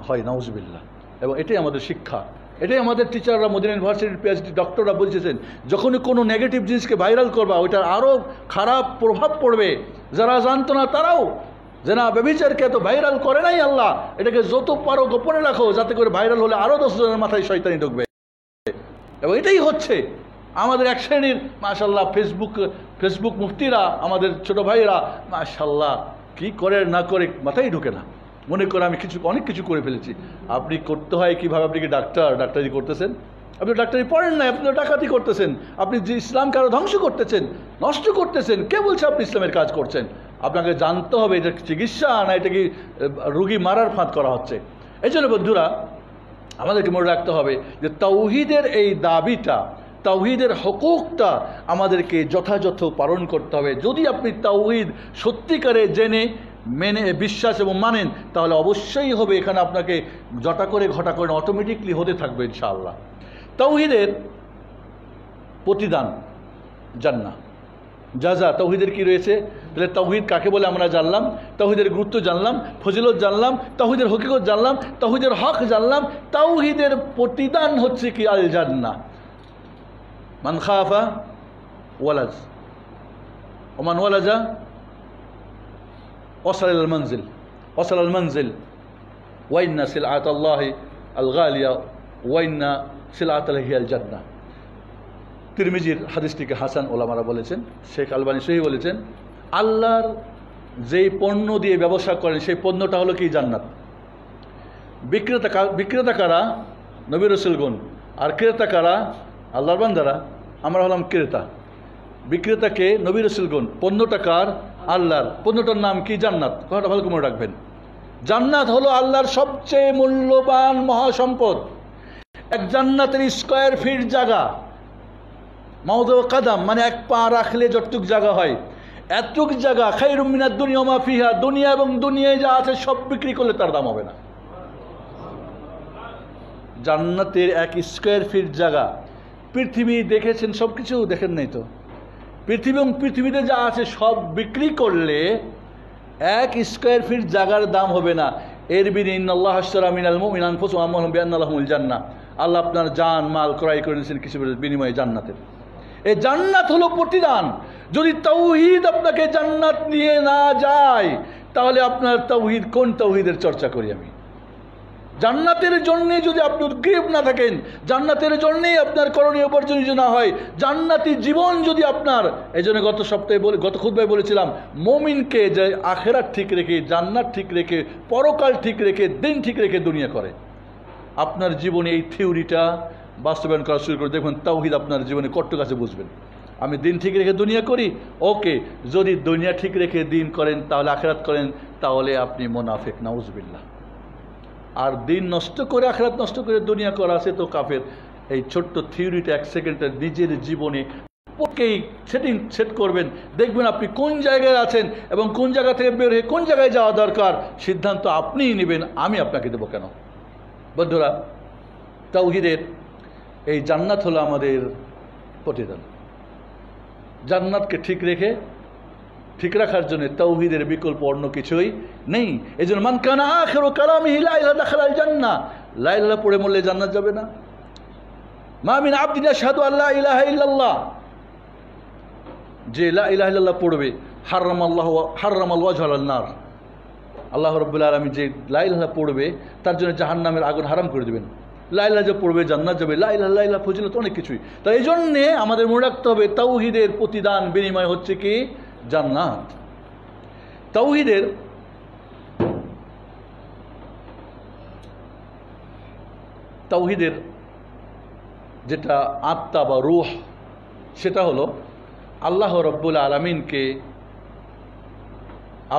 হয়, নাউজুবিল্লাহ। এবং এটাই আমাদের শিক্ষা, এটাই আমাদের টিচাররা মদিনা ইউনিভার্সিটির পিএইচডি ডক্টররা বলছেন, যখনই কোনো নেগেটিভ জিনিসকে ভাইরাল করবা ওইটার আরও খারাপ প্রভাব পড়বে। যারা জানতো না তারাও যে না ব্যভিচারকে এত ভাইরাল করে নাই আল্লাহ, এটাকে যত পারো গোপনে রাখো যাতে করে ভাইরাল হলে আরও 10 জনের মাথায় শয়তানি ঢুকবে। এবং এটাই হচ্ছে আমাদের এক শ্রেণীর মাশাল্লাহ ফেসবুক মুফতিরা, আমাদের ছোট ভাইয়েরা মাশাল্লাহ কি করে না করে মাথায় ঢুকে না, মনে করে আমি অনেক কিছু করে ফেলেছি। আপনি করতে হয় কীভাবে? আপনি কি ডাক্তারি করতেছেন? আপনি ডাক্তারি পড়েন না, আপনি ডাকাতি করতেছেন, আপনি যে ইসলামকে আরও ধ্বংস করতেছেন, নষ্ট করতেছেন। কে বলছে আপনি ইসলামের কাজ করছেন? আপনাকে জানতে হবে এটা চিকিৎসা না এটা কি রুগী মারার ফাঁদ করা হচ্ছে। এই জন্য বন্ধুরা আমাদেরকে মনে রাখতে হবে যে তাওহীদের এই দাবিটা, তাওহীদের হকুকটা আমাদেরকে যথাযথ পালন করতে হবে। যদি আপনি তাওহীদ সত্যিকারে জেনে মেনে বিশ্বাস এবং মানেন তাহলে অবশ্যই হবে, এখানে আপনাকে ঘটা করে অটোমেটিকলি হতে থাকবে ইনশাআল্লাহ। তাওহীদের প্রতিদান জান্নাহ, জাযা। তাওহীদের কি রয়েছে? তাহলে তাওহীদ কাকে বলে আমরা জানলাম, তাওহীদের গুরুত্ব জানলাম, ফজিলত জানলাম, তাওহীদের হকিকত জানলাম, তাওহীদের হক জানলাম। তাওহীদের প্রতিদান হচ্ছে কি? আল জান্নাহ। মান খাফা ওয়ালাজ ওমান ওয়ালাজা ওয়াসাল আল মনজিল ওয়াইন্না সিলআতাল্লাহি আল গালিয়া ওয়াইন্না সিলআতাল্লাহি আল জান্নাহ। তিরমিজির হাদিসটিকে হাসান ওলামারা বলেছেন, শেখ আলবানী সহি বলেছেন, আল্লাহর যেই পণ্য দিয়ে ব্যবসা করেন সেই পণ্যটা হলো কি? জান্নাত। বিক্রেতা কারা? নবী রাসূলগণ। আর ক্রেতা কারা? আল্লাহর বান্দারা। আমরা হলাম ক্রেতা। বিক্রেতাকে নবী রাসূলগণ, পণ্যটা কার? আল্লাহর। পণ্যটার নাম কি? জান্নাত। কথাটা ভালো করে মনে রাখবেন। জান্নাত হলো আল্লাহর সবচেয়ে মূল্যবান মহাসম্পদ। এক জান্নাতের স্কয়ার ফিট জায়গা, মাওদা কাদাম মানে এক পা রাখলে যতটুক জায়গা হয়, এতটুক জায়গা খায়রুম মিনাদ দুনিয়া ওয়া মা ফিহা, দুনিয়া এবং দুনিয়ায় যা আছে সব বিক্রি করলে তার দাম হবে না। জান্নাতের এক স্কয়ার ফিট জায়গা, পৃথিবী দেখেছেন, সব কিছু দেখেন নাই তো, পৃথিবী এবং পৃথিবীতে যা আছে সব বিক্রি করলে এক স্কয়ার ফিট জায়গার দাম হবে না। এর বিনিময়ে ইন্নাল্লাহ আশতারা মিনাল মুমিনিনা আনফুসাহুম ওয়া আমওয়ালাহুম বিআন্না লাহুমুল জান্নাহ, আল্লাহ আপনার জান মাল ক্রয় করে নিয়েছেন কিছু বিনিময়ে জান্নাতের। এই জান্নাত হলো প্রতিদান। যদি তাওহীদ আপনাকে জান্নাত নিয়ে না যায়, তাহলে আপনার তাওহীদ, কোন তাওহীদের চর্চা করি আমি? জান্নাতের জন্যে যদি আপনি উদ্গ্রীব না থাকেন, জান্নাতের জন্যেই আপনার করণীয় বর্জনীয় না হয়, জান্নাতি জীবন যদি আপনার, এই জন্য গত সপ্তাহে গত খুতবায় বলেছিলাম, মুমিনকে যে আখিরাত ঠিক রেখে, জান্নাত ঠিক রেখে, পরকাল ঠিক রেখে, দিন ঠিক রেখে দুনিয়া করে, আপনার জীবনে এই থিওরিটা বাস্তবায়ন করা শুরু করে দেখবেন তাওহীদ আপনার জীবনে কট্ট কাছে বুঝবেন। আমি দিন ঠিক রেখে দুনিয়া করি, ওকে, যদি দুনিয়া ঠিক রেখে দিন করেন, তাহলে আখিরাত করেন, তাহলে আপনি মুনাফিক, নাউজুবিল্লাহ। আর দিন নষ্ট করে আখিরাত নষ্ট করে দুনিয়া করা আছে তো কাফের। এই ছোট্ট থিওরিটা এক সেকেন্ডের নিজের জীবনে ওকেই সেট করবেন, দেখবেন আপনি কোন জায়গায় আছেন এবং কোন জায়গা থেকে বের হয়ে কোন জায়গায় যাওয়া দরকার, সিদ্ধান্ত আপনিই নেবেন, আমি আপনাকে দেবো কেন? বন্ধুরা, তাওহীদের এই জান্নাত হলো আমাদের প্রতিদান। জান্নাতকে ঠিক রাখার জন্য তাওহীদের বিকল্প অন্য কিছুই নেই। এই জন্য মান কানা আখিরু কালামিহি লা ইলাহা দাখালাল জান্নাহ, লা ইলাহা পড়ে মরলে জান্নাত যাবে না। মা মিন আবদিন ইয়াশহাদু আল্লা ইলাহা ইল্লাল্লাহ, যে লা ইলাহা ইল্লাল্লাহ পড়বে, হারামাল ওয়াজহা আলান নার, আল্লাহ রাব্বুল আলামিন যে লা ইলাহা পড়বে তার জন্য জাহান্নামের আগুন হারাম করে দেবেন। লা ইলাহা যে পড়বে জান্নাত যাবে, লা ইলাহা ফজিলত অনেক কিছুই। তাই এই জন্যে আমাদের মনে রাখতে হবে তাওহীদের প্রতিদান বিনিময় হচ্ছে কি? জান্নাত। তাওহীদের যেটা আত্মা বা রূহ, সেটা হলো আল্লাহ রাব্বুল আলামিনকে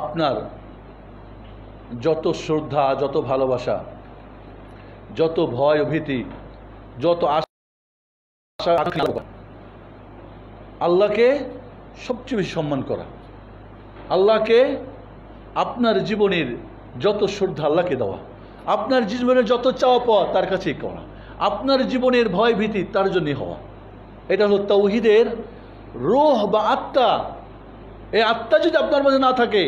আপনার যত শ্রদ্ধা, যত ভালোবাসা, যত ভয় ভীতি, যত আশা, আল্লাহকে সবচেয়ে বেশি সম্মান করা, আল্লাহকে আপনার জীবনের যত শ্রদ্ধা আল্লাহকে দেওয়া, আপনার জীবনের যত চাওয়া পাওয়া তার কাছেই করা, আপনার জীবনের ভয় ভীতি তার জন্যই হওয়া। এটা হলো তাওহীদের রূহ বা আত্মা। এই আত্মা যদি আপনার মধ্যে না থাকে,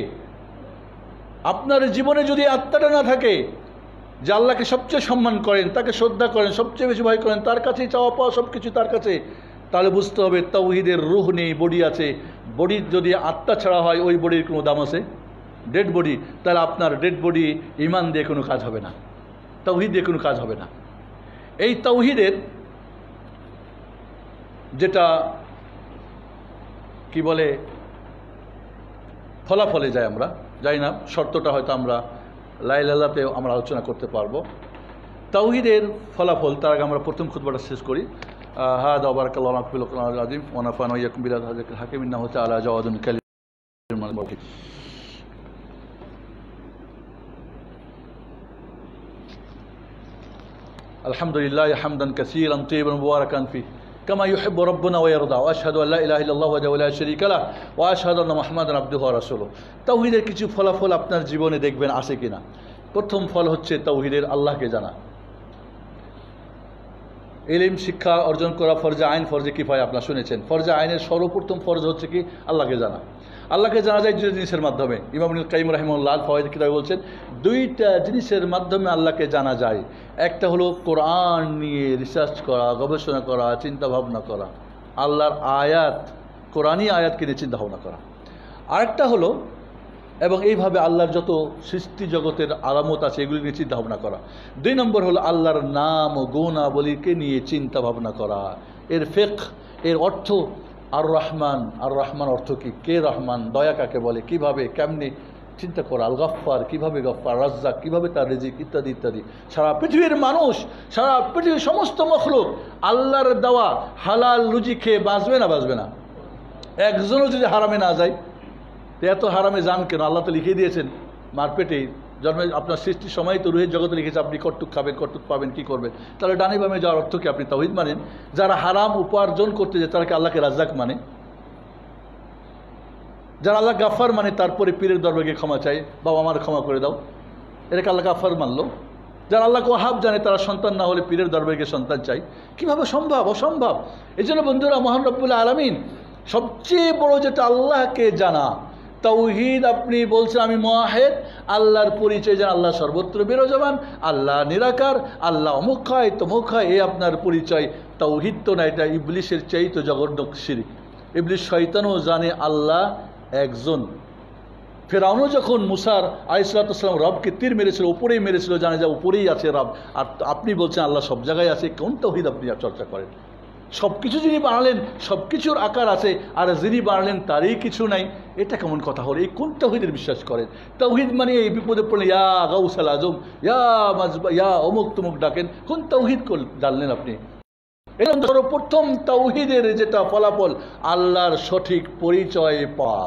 আপনার জীবনে যদি আত্মাটা না থাকে যে আল্লাহকে সবচেয়ে সম্মান করেন, তাকে শ্রদ্ধা করেন, সবচেয়ে বেশি ভয় করেন, তার কাছেই চাওয়া পাওয়া সব কিছু তার কাছে, তাহলে বুঝতে হবে তাওহীদের রূহ নেই, বডি আছে। বডির যদি আত্মা ছাড়া হয়, ওই বডির কোনো দাম আছে? Dead body. তাহলে আপনার ডেড বডি ঈমান দিয়ে কোনো কাজ হবে না, তাওহীদ দিয়ে কোনো কাজ হবে না। এই তাওহীদের যেটা কি বলে ফলাফলে যায়, আমরা যাই না, শর্তটা হয়তো আমরা লা ইলাহা ইল্লাল্লাহতে আমরা আলোচনা করতে পারবো। তাওহীদের ফলাফল, তার আগে আমরা প্রথম খুতবাটা শেষ করি। হাদা বারাকাল্লাহু ফিল কোরআনিল আযীম ওয়া নাফা'না ওয়া ইয়াকুম বিল হাদিল হাকিম ইন্নাহু তাআলা জাওয়াদুন কারীম। আলহামদুলিল্লাহ হামদান কাসীরান তাইয়িবান মুবারাকান ফিহি কামা ইউহিব্বু রাব্বুনা ওয়া ইয়ারদা ওয়া আশহাদু আল্লা ইলাহা ইল্লাল্লাহু ওয়াহদাহু লা শারীকা লাহু ওয়া আশহাদু আন্না মুহাম্মাদান আবদুহু ওয়া রাসূলুহু। তাওহীদের কিছু ফলাফল আপনার জীবনে দেখবেন আছে কিনা। প্রথম ফল হচ্ছে তাওহীদের আল্লাহকে জানা। ইলম শিক্ষা অর্জন করা ফরজে আইন, ফরজে কিফায়া আপনারা শুনেছেন। ফরজে আইনের সর্বপ্রথম ফরজ হচ্ছে কি? আল্লাহকে জানা। আল্লাহকে জানা যায় দুই জিনিসের মাধ্যমে। ইমাম ইবনুল কাইয়িম রাহিমাহুল্লাহ ফাওয়ায়েদ কিতাবে বলছেন দুইটা জিনিসের মাধ্যমে আল্লাহকে জানা যায়। একটা হলো কোরআন নিয়ে রিসার্চ করা, গবেষণা করা, চিন্তা ভাবনা করা, আল্লাহর আয়াত, কোরআনী আয়াতকে নিয়ে চিন্তা ভাবনা করা। আরেকটা হলো, এবং এইভাবে আল্লাহর যত সৃষ্টি জগতের আলামত আছে এগুলি নিয়ে চিন্তা ভাবনা করা। 2 নম্বর হলো আল্লাহর নাম ও গুণাবলীকে নিয়ে চিন্তা ভাবনা করা। এর ফিকহ, এর অর্থ, আর রহমান, আর রহমান অর্থ কি, কে রহমান, দয়া কাকে বলে, কিভাবে, কেমনি চিন্তা করা। আল গফফার, কিভাবে গফফার, রাজ্জাক, কিভাবে তার রিজিক, ইত্যাদি ইত্যাদি। সারা পৃথিবীর মানুষ, সারা পৃথিবীর সমস্ত মখলুক আল্লাহর দেওয়া হালাল রুজি খেয়ে বাঁচবে না? বাঁচবে না। একজনও যদি হারামে না যায়, এত হারামে যান কেন? আল্লাহ তো লিখে দিয়েছেন মার পেটে জন্মে আপনার সৃষ্টির সময় তো রুহের জগতে লিখেছে আপনি কটুক খাবেন, কটুক পাবেন, কি করবেন। তাহলে ডানে বামে যাওয়ার অর্থ কি? আপনি তাওহীদ মানেন। যারা হারাম উপার্জন করতে যায় তারা কি আল্লাহকে রাজ্জাক মানে? যারা আল্লাহ গাফার মানে তারপরে পীরের দরবারে ক্ষমা চায়, বাবা আমার ক্ষমা করে দাও, এটাকে আল্লাহ গাফার মানলো। যারা আল্লাহকে ওয়াহাব জানে তারা সন্তান না হলে পীরের দরবারে সন্তান চাই, কিভাবে সম্ভব? অসম্ভব। এই জন্য বন্ধুরা, মহান রব্বুল আলামিন সবচেয়ে বড় যেটা আল্লাহকে জানা, তাওহীদ। আপনি বলছেন আমি মুওয়াহিদ, আল্লাহর পরিচয় জানা, আল্লাহ সর্বত্র বিরাজমান, আল্লাহ নিরাকার, আল্লাহ অমুক হয় তমুক হয়, এই আপনার পরিচয়। তাওহীদ তো না, এটা ইবলিসের চাইতে জঘন্য শিরক। ইবলিস শয়তানও জানে আল্লাহ একজন। ফেরাউনও যখন মুসার আলাইহিসসালাম রবকে তীর মেরেছিল, উপরেই মেরেছিল, জানে যা উপরেই আছে রব, আর আপনি বলছেন আল্লাহ সব জায়গায় আছে। কোন তাওহীদ আপনি চর্চা করেন? সব কিছু যিনি বানালেন সব কিছুর আকার আছে, আর যিনি বানালেন তারই কিছু নাই, এটা কেমন কথা হলো? এই কোন তাওহীদের বিশ্বাস করেন? তাওহীদ মানে এই বিপদে পড়লে ইয়া গাউসাল আজম, ইয়া মাজবা, ইয়া অমুক তমুক ডাকেন। কোন তাওহীদ জানলেন আপনি? এরকম সর্বপ্রথম তাওহীদের যেটা ফলাফল, আল্লাহর সঠিক পরিচয় পাওয়া।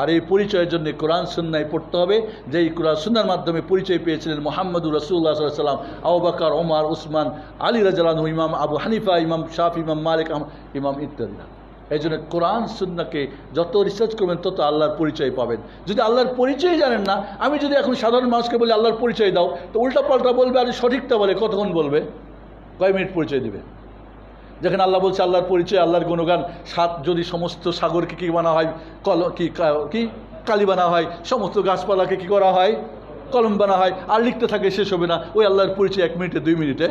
আর এই পরিচয়ের জন্য কোরআন সুন্নাহ পড়তে হবে, যেই কোরআন সুন্নাহর মাধ্যমে পরিচয় পেয়েছিলেন মুহাম্মদুর রাসূলুল্লাহ সাল্লাল্লাহু আলাইহি ওয়াসাল্লাম, আবু বকর, ওমর, উসমান, আলী রাদিয়াল্লাহু আনহু, ইমাম আবু হানিফা, ইমাম শাফি, ইমাম মালিক, ইমাম ইত্যাদি। এই জন্য কোরআন সুন্নাহকে যত রিসার্চ করবেন তত আল্লাহর পরিচয় পাবেন। যদি আল্লাহর পরিচয় জানেন না, আমি যদি এখন সাধারণ মানুষকে বলি আল্লাহর পরিচয় দাও, তো উল্টা পাল্টা বলবে, আর সঠিকটা বলে কতক্ষণ বলবে? কয় মিনিট পরিচয় দিবে? যেখানে আল্লাহ বলছে আল্লাহর পরিচয়, আল্লাহর গুণগান, যদি সমস্ত সাগরকে কি বানা হয়, কি কালি বানা হয়, সমস্ত গাছপালাকে কি করা হয়, কলম বানা হয়, আর লিখতে থাকে শেষ হবে না। ওই আল্লাহর পরিচয় 1 মিনিটে 2 মিনিটে।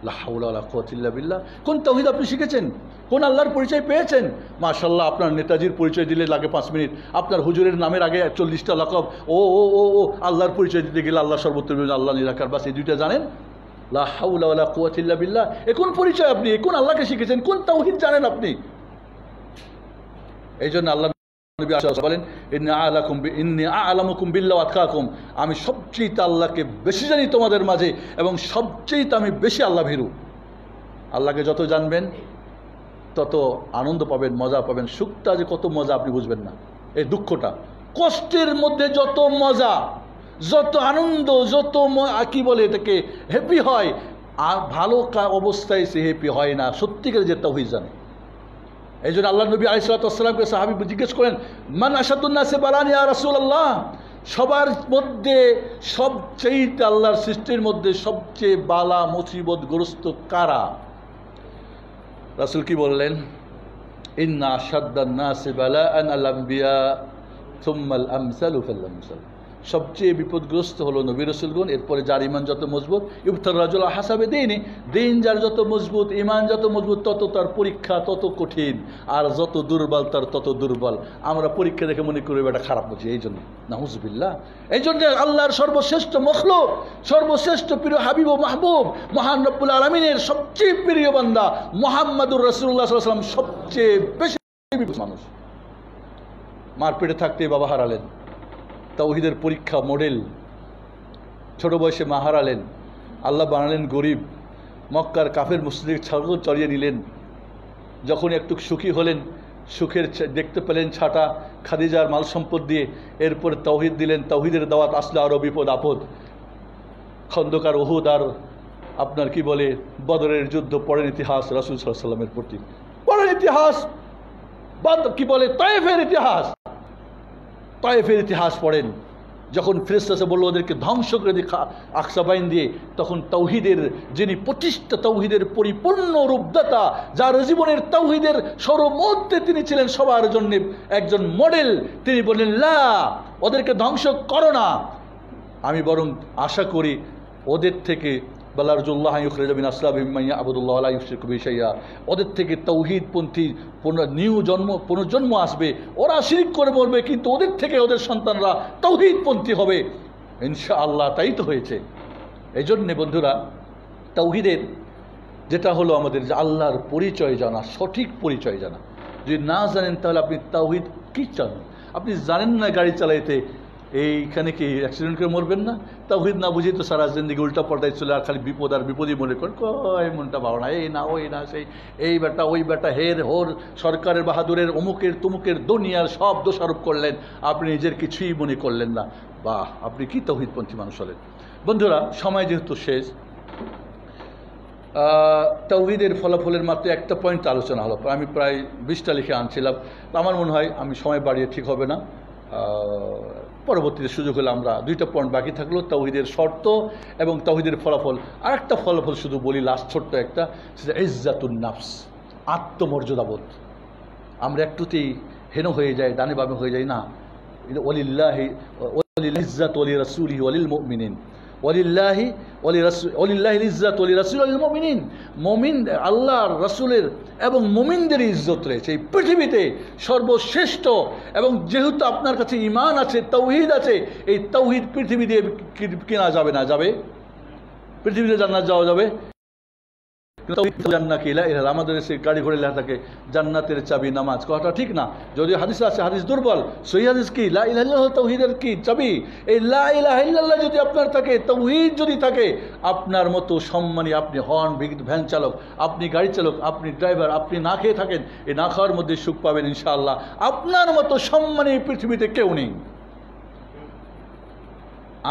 লা হাওলা ওয়ালা কুওয়াতা ইল্লা বিল্লাহ। কোন তাওহীদ আপনি শিখেছেন? কোন আল্লাহর পরিচয় পেয়েছেন? মাশাআল্লাহ, আপনার নেতাজির পরিচয় দিলে লাগে 5 মিনিট, আপনার হুজুরের নামের আগে 40টা লাকব, ও ও ও ও আল্লাহর পরিচয় দিতে গেলে আল্লাহ সর্বত্র, আল্লাহ নিরাকার, বাস এই দুইটা জানেন। লা হাওলা ওয়ালা কুওয়াতা ইল্লা বিল্লাহ। কোন পরিচয় আপনি? কোন আল্লাহকে শিখেছেন? কোন তাওহীদ জানেন আপনি? এই জন্য আল্লাহ নবী বলেন, ইন্নী আ'লামুকুম বিল্লাহি ওয়া আতকাকুম, আমি সবচেয়ে আল্লাহকে বেশি জানি তোমাদের মাঝে, এবং সবচেয়ে আমি বেশি আল্লাহ ভীরু। আল্লাহকে যত জানবেন তত আনন্দ পাবেন, মজা পাবেন। সুখটা যে কত মজা আপনি বুঝবেন না, এই দুঃখটা। কষ্টের মধ্যে যত মজা, যত আনন্দ, যত কি বলে এটাকে, হ্যাপি হয়, আর ভালো অবস্থায় সে হ্যাপি হয় না, সত্যিকার যে তাওহীদ জানে। এই জন্য আল্লাহ নবী আলাইহিস সালামকে সাহাবী জিজ্ঞেস করেন, মান আশাদুন নাসি বালান ইয়া রাসূলুল্লাহ, সবার মধ্যে সবচেয়ে আল্লাহর সৃষ্টির মধ্যে সবচেয়ে বালা মুসিবতগ্রস্ত কারা? রাসূল কি বললেন? ইন্না আশাদ্দান নাসি বালাআন আল আম্বিয়া সুম্মা আল আমসালু ফাল আমসাল। সবচেয়ে বিপদগ্রস্ত হলো নবী রাসূলগণ, এরপরে যার ইমান যত মজবুত, ইফতার রাজুল হাসাবে দিনই, দিন যার যত মজবুত, ইমান যত মজবুত, তত তার পরীক্ষা তত কঠিন, আর যত দুর্বল তার তত দুর্বল। আমরা পরীক্ষা দেখে মনে করি এটা খারাপ বুঝি, এই জন্য নাউজুবিল্লাহ। এই জন্য আল্লাহর সর্বশ্রেষ্ঠ মখলুক, সর্বশ্রেষ্ঠ প্রিয় হাবিব ও মাহবুব, মহান রব্বুল আলামিনের সবচেয়ে প্রিয় বান্দা মুহাম্মাদুর রাসূলুল্লাহ সাল্লাল্লাহু আলাইহি ওয়াসাল্লাম সবচেয়ে বেশি মানুষ। মার পেটে থাকতেই বাবা হারালেন, তাওহীদের পরীক্ষা মডেল, ছোট বয়সে মা হারালেন, আল্লাহ বানালেন গরিব, মক্কার কাফের মুশরিক ছাগল চড়িয়ে নিলেন। যখন একটু সুখী হলেন, সুখের দেখতে পেলেন ছাটা খাদিজার মাল সম্পদ দিয়ে, এরপরে তাওহীদ দিলেন, তাওহীদের দাওয়াত আসলে আরও বিপদ আপদ। খন্দকার, উহুদ, আর আপনার কি বলে বদরের যুদ্ধ, পড়েন ইতিহাস রাসূল সাল্লাল্লাহু আলাইহি ওয়াসাল্লামের প্রতি, পড়েন ইতিহাস, কি বলে তায়েফের ইতিহাস, তায়েফের ইতিহাস পড়েন। যখন ফেরেশতা বলল ওদেরকে ধ্বংস করে দিয়ে আকসা বাইন দিয়ে, তখন তাওহীদের যিনি প্রতিষ্ঠা, তাওহীদের পরিপূর্ণ রূপদাতা, যার জীবনের তাওহীদের সর্বমধ্যে তিনি ছিলেন সবার জন্য একজন মডেল, তিনি বললেন লা, ওদেরকে ধ্বংস করো না, আমি বরং আশা করি ওদের থেকে বালারজুল্লাহ ইউখরিজু মিন আসলাবিহিম মান ইয়াবুদুল্লাহ লা ইউশরিকু বিহি শাইআ, ওদের থেকে তাওহীদপন্থী পুনর্জন্ম আসবে। ওরা শিরক করে মরবে, কিন্তু ওদের থেকে ওদের সন্তানরা তাওহীদপন্থী হবে ইনশাআল্লাহ। তাই তো হয়েছে। এই জন্যে বন্ধুরা, তাওহীদের যেটা হলো আমাদের যে আল্লাহর পরিচয় জানা, সঠিক পরিচয় জানা। যদি না জানেন তাহলে আপনি তাওহীদ কি জানেন? আপনি জানেন না গাড়ি চালাইতে এইখানে কি অ্যাক্সিডেন্ট করে মরবেন না? তাওহীদ না বুঝি তো সারা জিন্দেগি উল্টা পাল্টাই চলে, আর খালি বিপদ আর বিপদই মনে করেন, কয় মনটা ভালো না, এই না ওই না সেই, এই বেটা ওই বেটা, হের হোর, সরকারের বাহাদুরের, অমুকের তুমুকের, দুনিয়ার সব দোষারোপ করলেন, আপনি নিজের কিছুই মনে করলেন না। বাহ, আপনি কি তাওহীদপন্থী মানুষ হলেন। বন্ধুরা, সময় যেহেতু শেষ, তাওহীদের ফলাফলের মাত্র একটা পয়েন্ট আলোচনা হলো। আমি প্রায় 20টা লিখে আনছিলাম, আমার মনে হয় আমি সময় বাড়িয়ে ঠিক হবে না, পরবর্তীতে সুযোগ হলে আমরা 2টা পয়েন্ট বাকি থাকলো, তাওহীদের শর্ত এবং তাওহীদের ফলাফল। আর একটা ফলাফল শুধু বলি, লাস্ট ছোট্ট একটা, সেটা ইজ্জাতুন নাফস, আত্মমর্যাদাবোধ। আমরা একটুতেই হেন হয়ে যাই, ডানে বামে হয়ে যাই না। ওয়ালিল্লাহি ইজ্জাতু ওয়া লিরাসূলিহি ওয়া লিল মুমিনিন, ওয়ালিল্লাহি ইজ্জাতু ওয়া লিরাসূলিহি ওয়া লিল মুমিনিন। মুমিন, আল্লাহর রাসূলের এবং মুমিনদের ইজ্জত রয়েছে এই পৃথিবীতে সর্বশ্রেষ্ঠ। এবং যেহেতু আপনার কাছে ঈমান আছে, তাওহীদ আছে, এই তাওহীদ পৃথিবী দিয়ে কেনা যাবে না, যাবে পৃথিবীতে জান্নাত যাওয়া যাবে। আমাদের গাড়ি ঘোড়ে লেখা থাকে জান্নাতের চাবি নামাজ, কথাটা ঠিক না। যদিও হাদিস আছে, হাদিস দুর্বল। সহিহ হাদিস কি? লা ইলাহা ইল্লাল্লাহ তাওহীদের কি চাবি। এই লা ইলাহা ইল্লাল্লাহ যদি আপনার থাকে, তাওহীদ যদি থাকে, আপনার মতো সম্মানী আপনি হন ভ্যান চালক, আপনি গাড়ি চালক, আপনি ড্রাইভার, আপনি না খেয়ে থাকেন, এই না খাওয়ার মধ্যে সুখ পাবেন ইনশাআল্লাহ। আপনার মতো সম্মানী পৃথিবীতে কেউ নেই।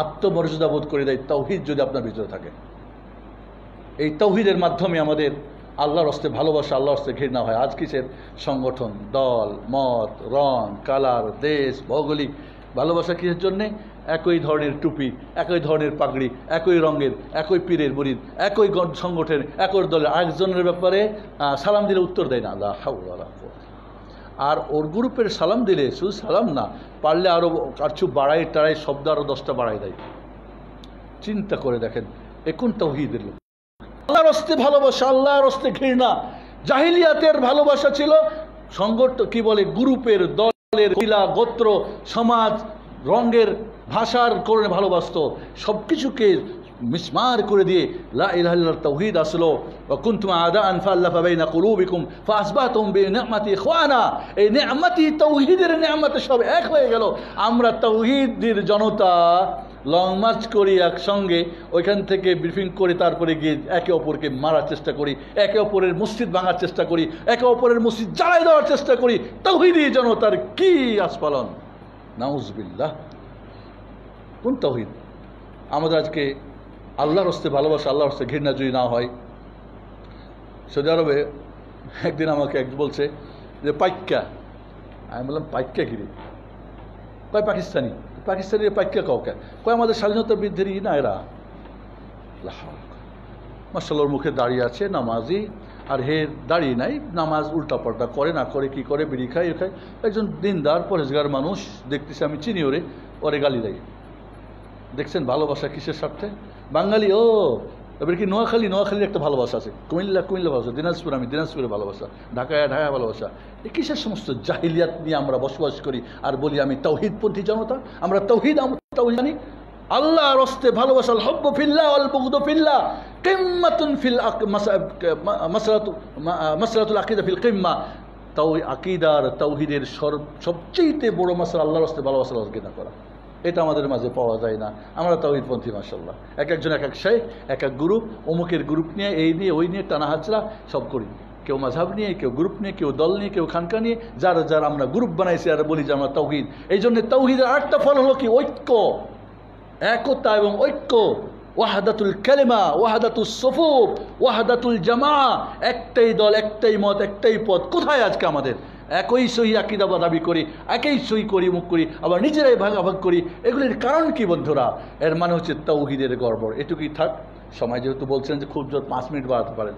আত্মমর্যাদা বোধ করে দেয় তাওহীদ যদি আপনার ভিতরে থাকে। এই তাওহীদের মাধ্যমে আমাদের আল্লাহর হস্তে ভালোবাসা, আল্লাহর হস্তে ঘৃণা হয়। আজ কিসের সংগঠন, দল, মত, রং, কালার, দেশ, ভৌগোলিক ভালোবাসা কিসের জন্যে? একই ধরনের টুপি, একই ধরনের পাগড়ি, একই রঙের, একই পীরের মুরিদ, একই সংগঠনের, একই দলের, আরেকজনের ব্যাপারে সালাম দিলে উত্তর দেয় না। আল্লাহ হাওলা। আর ওর গ্রুপের সালাম দিলে শুধু সালাম না, পারলে আরও কিছু বাড়াই টাড়াই, শব্দ আরও 10টা বাড়াই দেয়। চিন্তা করে দেখেন, এ কোন তাওহীদের লোক? আল্লাহর হস্তে ভালোবাসা, আল্লাহর হস্তে ঘৃণা। জাহিলিয়াতের ভালোবাসা ছিল সংগঠন, কি বলে, গ্রুপের, দলের, কবিলা, গোত্র, সমাজ, রঙের, ভাষার করে ভালোবাসত। সব কিছুকে মিসমার করে দিয়ে লা ইলাহা ইল্লাল্লাহ তাওহীদ আসলো। ওয়া কুনতুম আদাআন ফাআল্লাফা বাইনা কুলুবিকুম ফাআসবাহতুম বিনি'মাতি ইখওয়ানা। এই নি'মাতি, তাওহীদের নি'মাতে সব এক হয়ে গেল। আমরা তাওহীদের জনতা লং মার্চ করি একসঙ্গে, ওইখান থেকে ব্রিফিং করে তারপরে গিয়ে একে অপরকে মারার চেষ্টা করি, একে অপরের মসজিদ ভাঙার চেষ্টা করি, একে অপরের মসজিদ জ্বালাই দেওয়ার চেষ্টা করি। তাওহীদি জনতার কি আস্ফালন! নাউজুবিল্লাহ। কোন তাওহীদ? আমাদের আজকে আল্লাহর হস্তে ভালোবাসা, আল্লাহর হস্তে ঘৃণা যদি না হয়। সৌদি আরবে একদিন আমাকে এক বলছে যে পাইক্কা। আমি বললাম পাইক্কা গিরি? কয় পাকিস্তানি। পাকিস্তানি পাইক্কা কাউকে কয় আমাদের স্বাধীনতা বৃদ্ধির না এরা। মাশাআল্লাহর মুখে দাঁড়িয়ে আছে, নামাজি, আর হে দাঁড়িয়ে নাই, নামাজ উল্টাপাল্টা করে, না করে কি করে, বিড়ি খায়, খায়। একজন দিনদার পরেশগার মানুষ দেখতেছি, আমি চিনি ওরে গালি দেয়। দেখছেন ভালোবাসা কিসের স্বার্থে? বাঙালি, ও এবার কি নোয়াখালীর একটা ভালোবাসা আছে, কুমিল্লা ভালোবাসা, দিনাজপুর, আমি দিনাজপুরের ভালোবাসা, ঢাকায় ভালোবাসা। এই কিসের সমস্ত জাহিলিয়াত নিয়ে আমরা বসবাস করি আর বলি আমি তাওহীদপন্থী জনতা। আমরা তাওহীদ জানি। আল্লাহর হস্তে ভালোবাসা, আল হুব্বু ফিল্লাহ ওয়াল বুগদু ফিল্লাহ, কিম্মাতুন ফিল মাসআলাতুল আকীদা ফিল কিম্মা। আকীদার, তাওহীদের সবচেয়ে বড় মাসআলা আল্লাহর হস্তে ভালোবাসা অর্জন করা। এটা আমাদের মাঝে পাওয়া যায় না। আমরা তাওহীদপন্থী মাশাআল্লাহ। একজন এক শাইখ, এক গ্রুপ, অমুকের গ্রুপ নিয়ে, এই নিয়ে ওই নিয়ে টানা হাজরা সব করি। কেউ মাযহাব নিয়ে, কেউ গ্রুপ নিয়ে, কেউ দল নিয়ে, কেউ খানকা নিয়ে, যারা আমরা গ্রুপ বানাইছি আর বলি যে আমরা তাওহীদ। এই জন্য তাওহীদের আরেকটা ফল হলো কি? ঐক্য, একতা এবং ঐক্য। ওয়াহদাতুল কালিমা, ওয়াহদাতুস সুফুফ, ওয়াহদাতুল জামাআ। একটাই দল, একটাই মত, একটাই পথ। কোথায় আজকে আমাদের? একই সহি আকীদা দাবি করি, একই সহি করি, মুখ করি, আবার নিজেরাই ভাগাভাগ করি। এগুলির কারণ কি বন্ধুরা? এর মানে হচ্ছে তাওহীদের গড়বড়। এটুকুই থাক। সময় যেহেতু বলছেন যে খুব জোর 5 মিনিট বাড়াতে পারেন,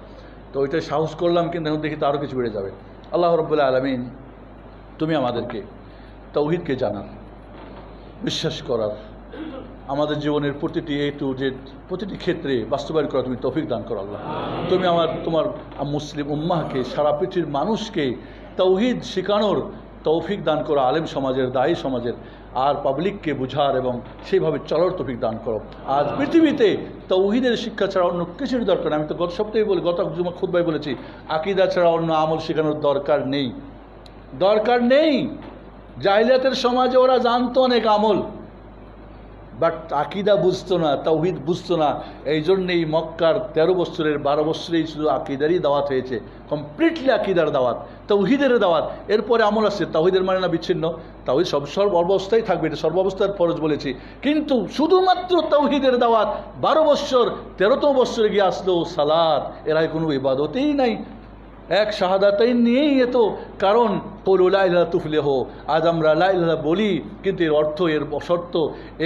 তো ওইটাই সাহস করলাম, কিন্তু এখন দেখি তো আরও কিছু বেড়ে যাবে। আল্লাহ রাব্বুল আলামিন, তুমি আমাদেরকে তাওহীদকে জানার, বিশ্বাস করার, আমাদের জীবনের প্রতিটি A to Z, প্রতিটি ক্ষেত্রে বাস্তবায়ন করা তুমি তৌফিক দান করো আল্লাহ। তুমি তোমার মুসলিম উম্মাহকে, সারা পৃথিবীর মানুষকে তাওহীদ শেখানোর তৌফিক দান করো, আলেম সমাজের, দায়ী সমাজের, আর পাবলিককে বুঝার এবং সেইভাবে চলার তৌফিক দান করো। আজ পৃথিবীতে তাওহীদের শিক্ষা ছাড়া অন্য কিছুর দরকার নেই। আমি তো গত সপ্তাহে বলি, গত জুমা খুতবায় বলেছি, আকীদা ছাড়া অন্য আমল শেখানোর দরকার নেই। জাহিলিয়াতের সমাজে ওরা জানতো অনেক আমল, বাট আকিদা বুঝতো না, তাওহিদ বুঝতো না। এই জন্যেই মক্কার 13 বছরের 12 বছরেই শুধু আকিদারই দাওয়াত হয়েছে, কমপ্লিটলি আকিদার দাওয়াত, তাওহিদের দাওয়াত। এরপরে আমল আসছে, তাওহিদের মানে না বিচ্ছিন্ন, তাওহিদ সর্ব অবস্থায় থাকবে, এটা সর্বাবস্থার ফরজ বলেছি, কিন্তু শুধুমাত্র তাওহিদের দাওয়াত 12 বছর, 13তম বছরে গিয়ে আসলো সালাত। এর আগে কোনো ইবাদতেই নাই, এক শাহাদাতাইন নিয়েই এত। কারণ কৌলু লা ইলাহা তুফলিহ, আজ আমরা লা ইলাহা বলি, কিন্তু এর অর্থ, এর শর্ত,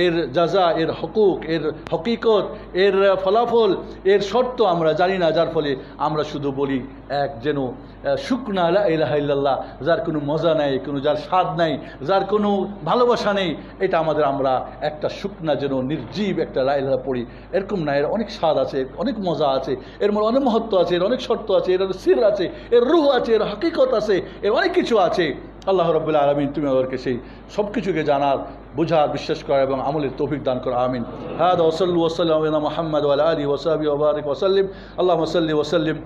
এর জাযা, এর হকুক, এর হকিকত, এর ফলাফল, এর শর্ত আমরা জানি না, যার ফলে আমরা শুধু বলি এক যেন শুকনা লা ইলাহা ইল্লাল্লাহ, যার কোনো মজা নাই, যার স্বাদ নাই, যার কোনো ভালোবাসা নেই। এটা আমরা একটা শুকনা যেন নির্জীব একটা লা ইলাহা পড়ি, এরকম না। এর অনেক স্বাদ আছে, অনেক মজা আছে, এর মধ্যে অনেক মহত্ব আছে, এর অনেক শর্ত আছে, এর সির আছে, এর রূহ আছে, এর হকিকত আছে, এর অনেক কিছু আছে। আল্লাহ রাব্বুল আলামিন তুমি আমাদেরকে সেই সব কিছুকে জানার, বোঝার, বিশ্বাস করা এবং আমলের তৌফিক দান করো, আমিন। হাদা ওয়া সাল্লু ওয়া সাল্লামু আলা মুহাম্মাদ ওয়া আলা আলিহি ওয়া সাহবিহি ওয়া বারিক ওয়া সাল্লিম। আল্লাহুম্মা সাল্লি ওয়া সাল্লিম।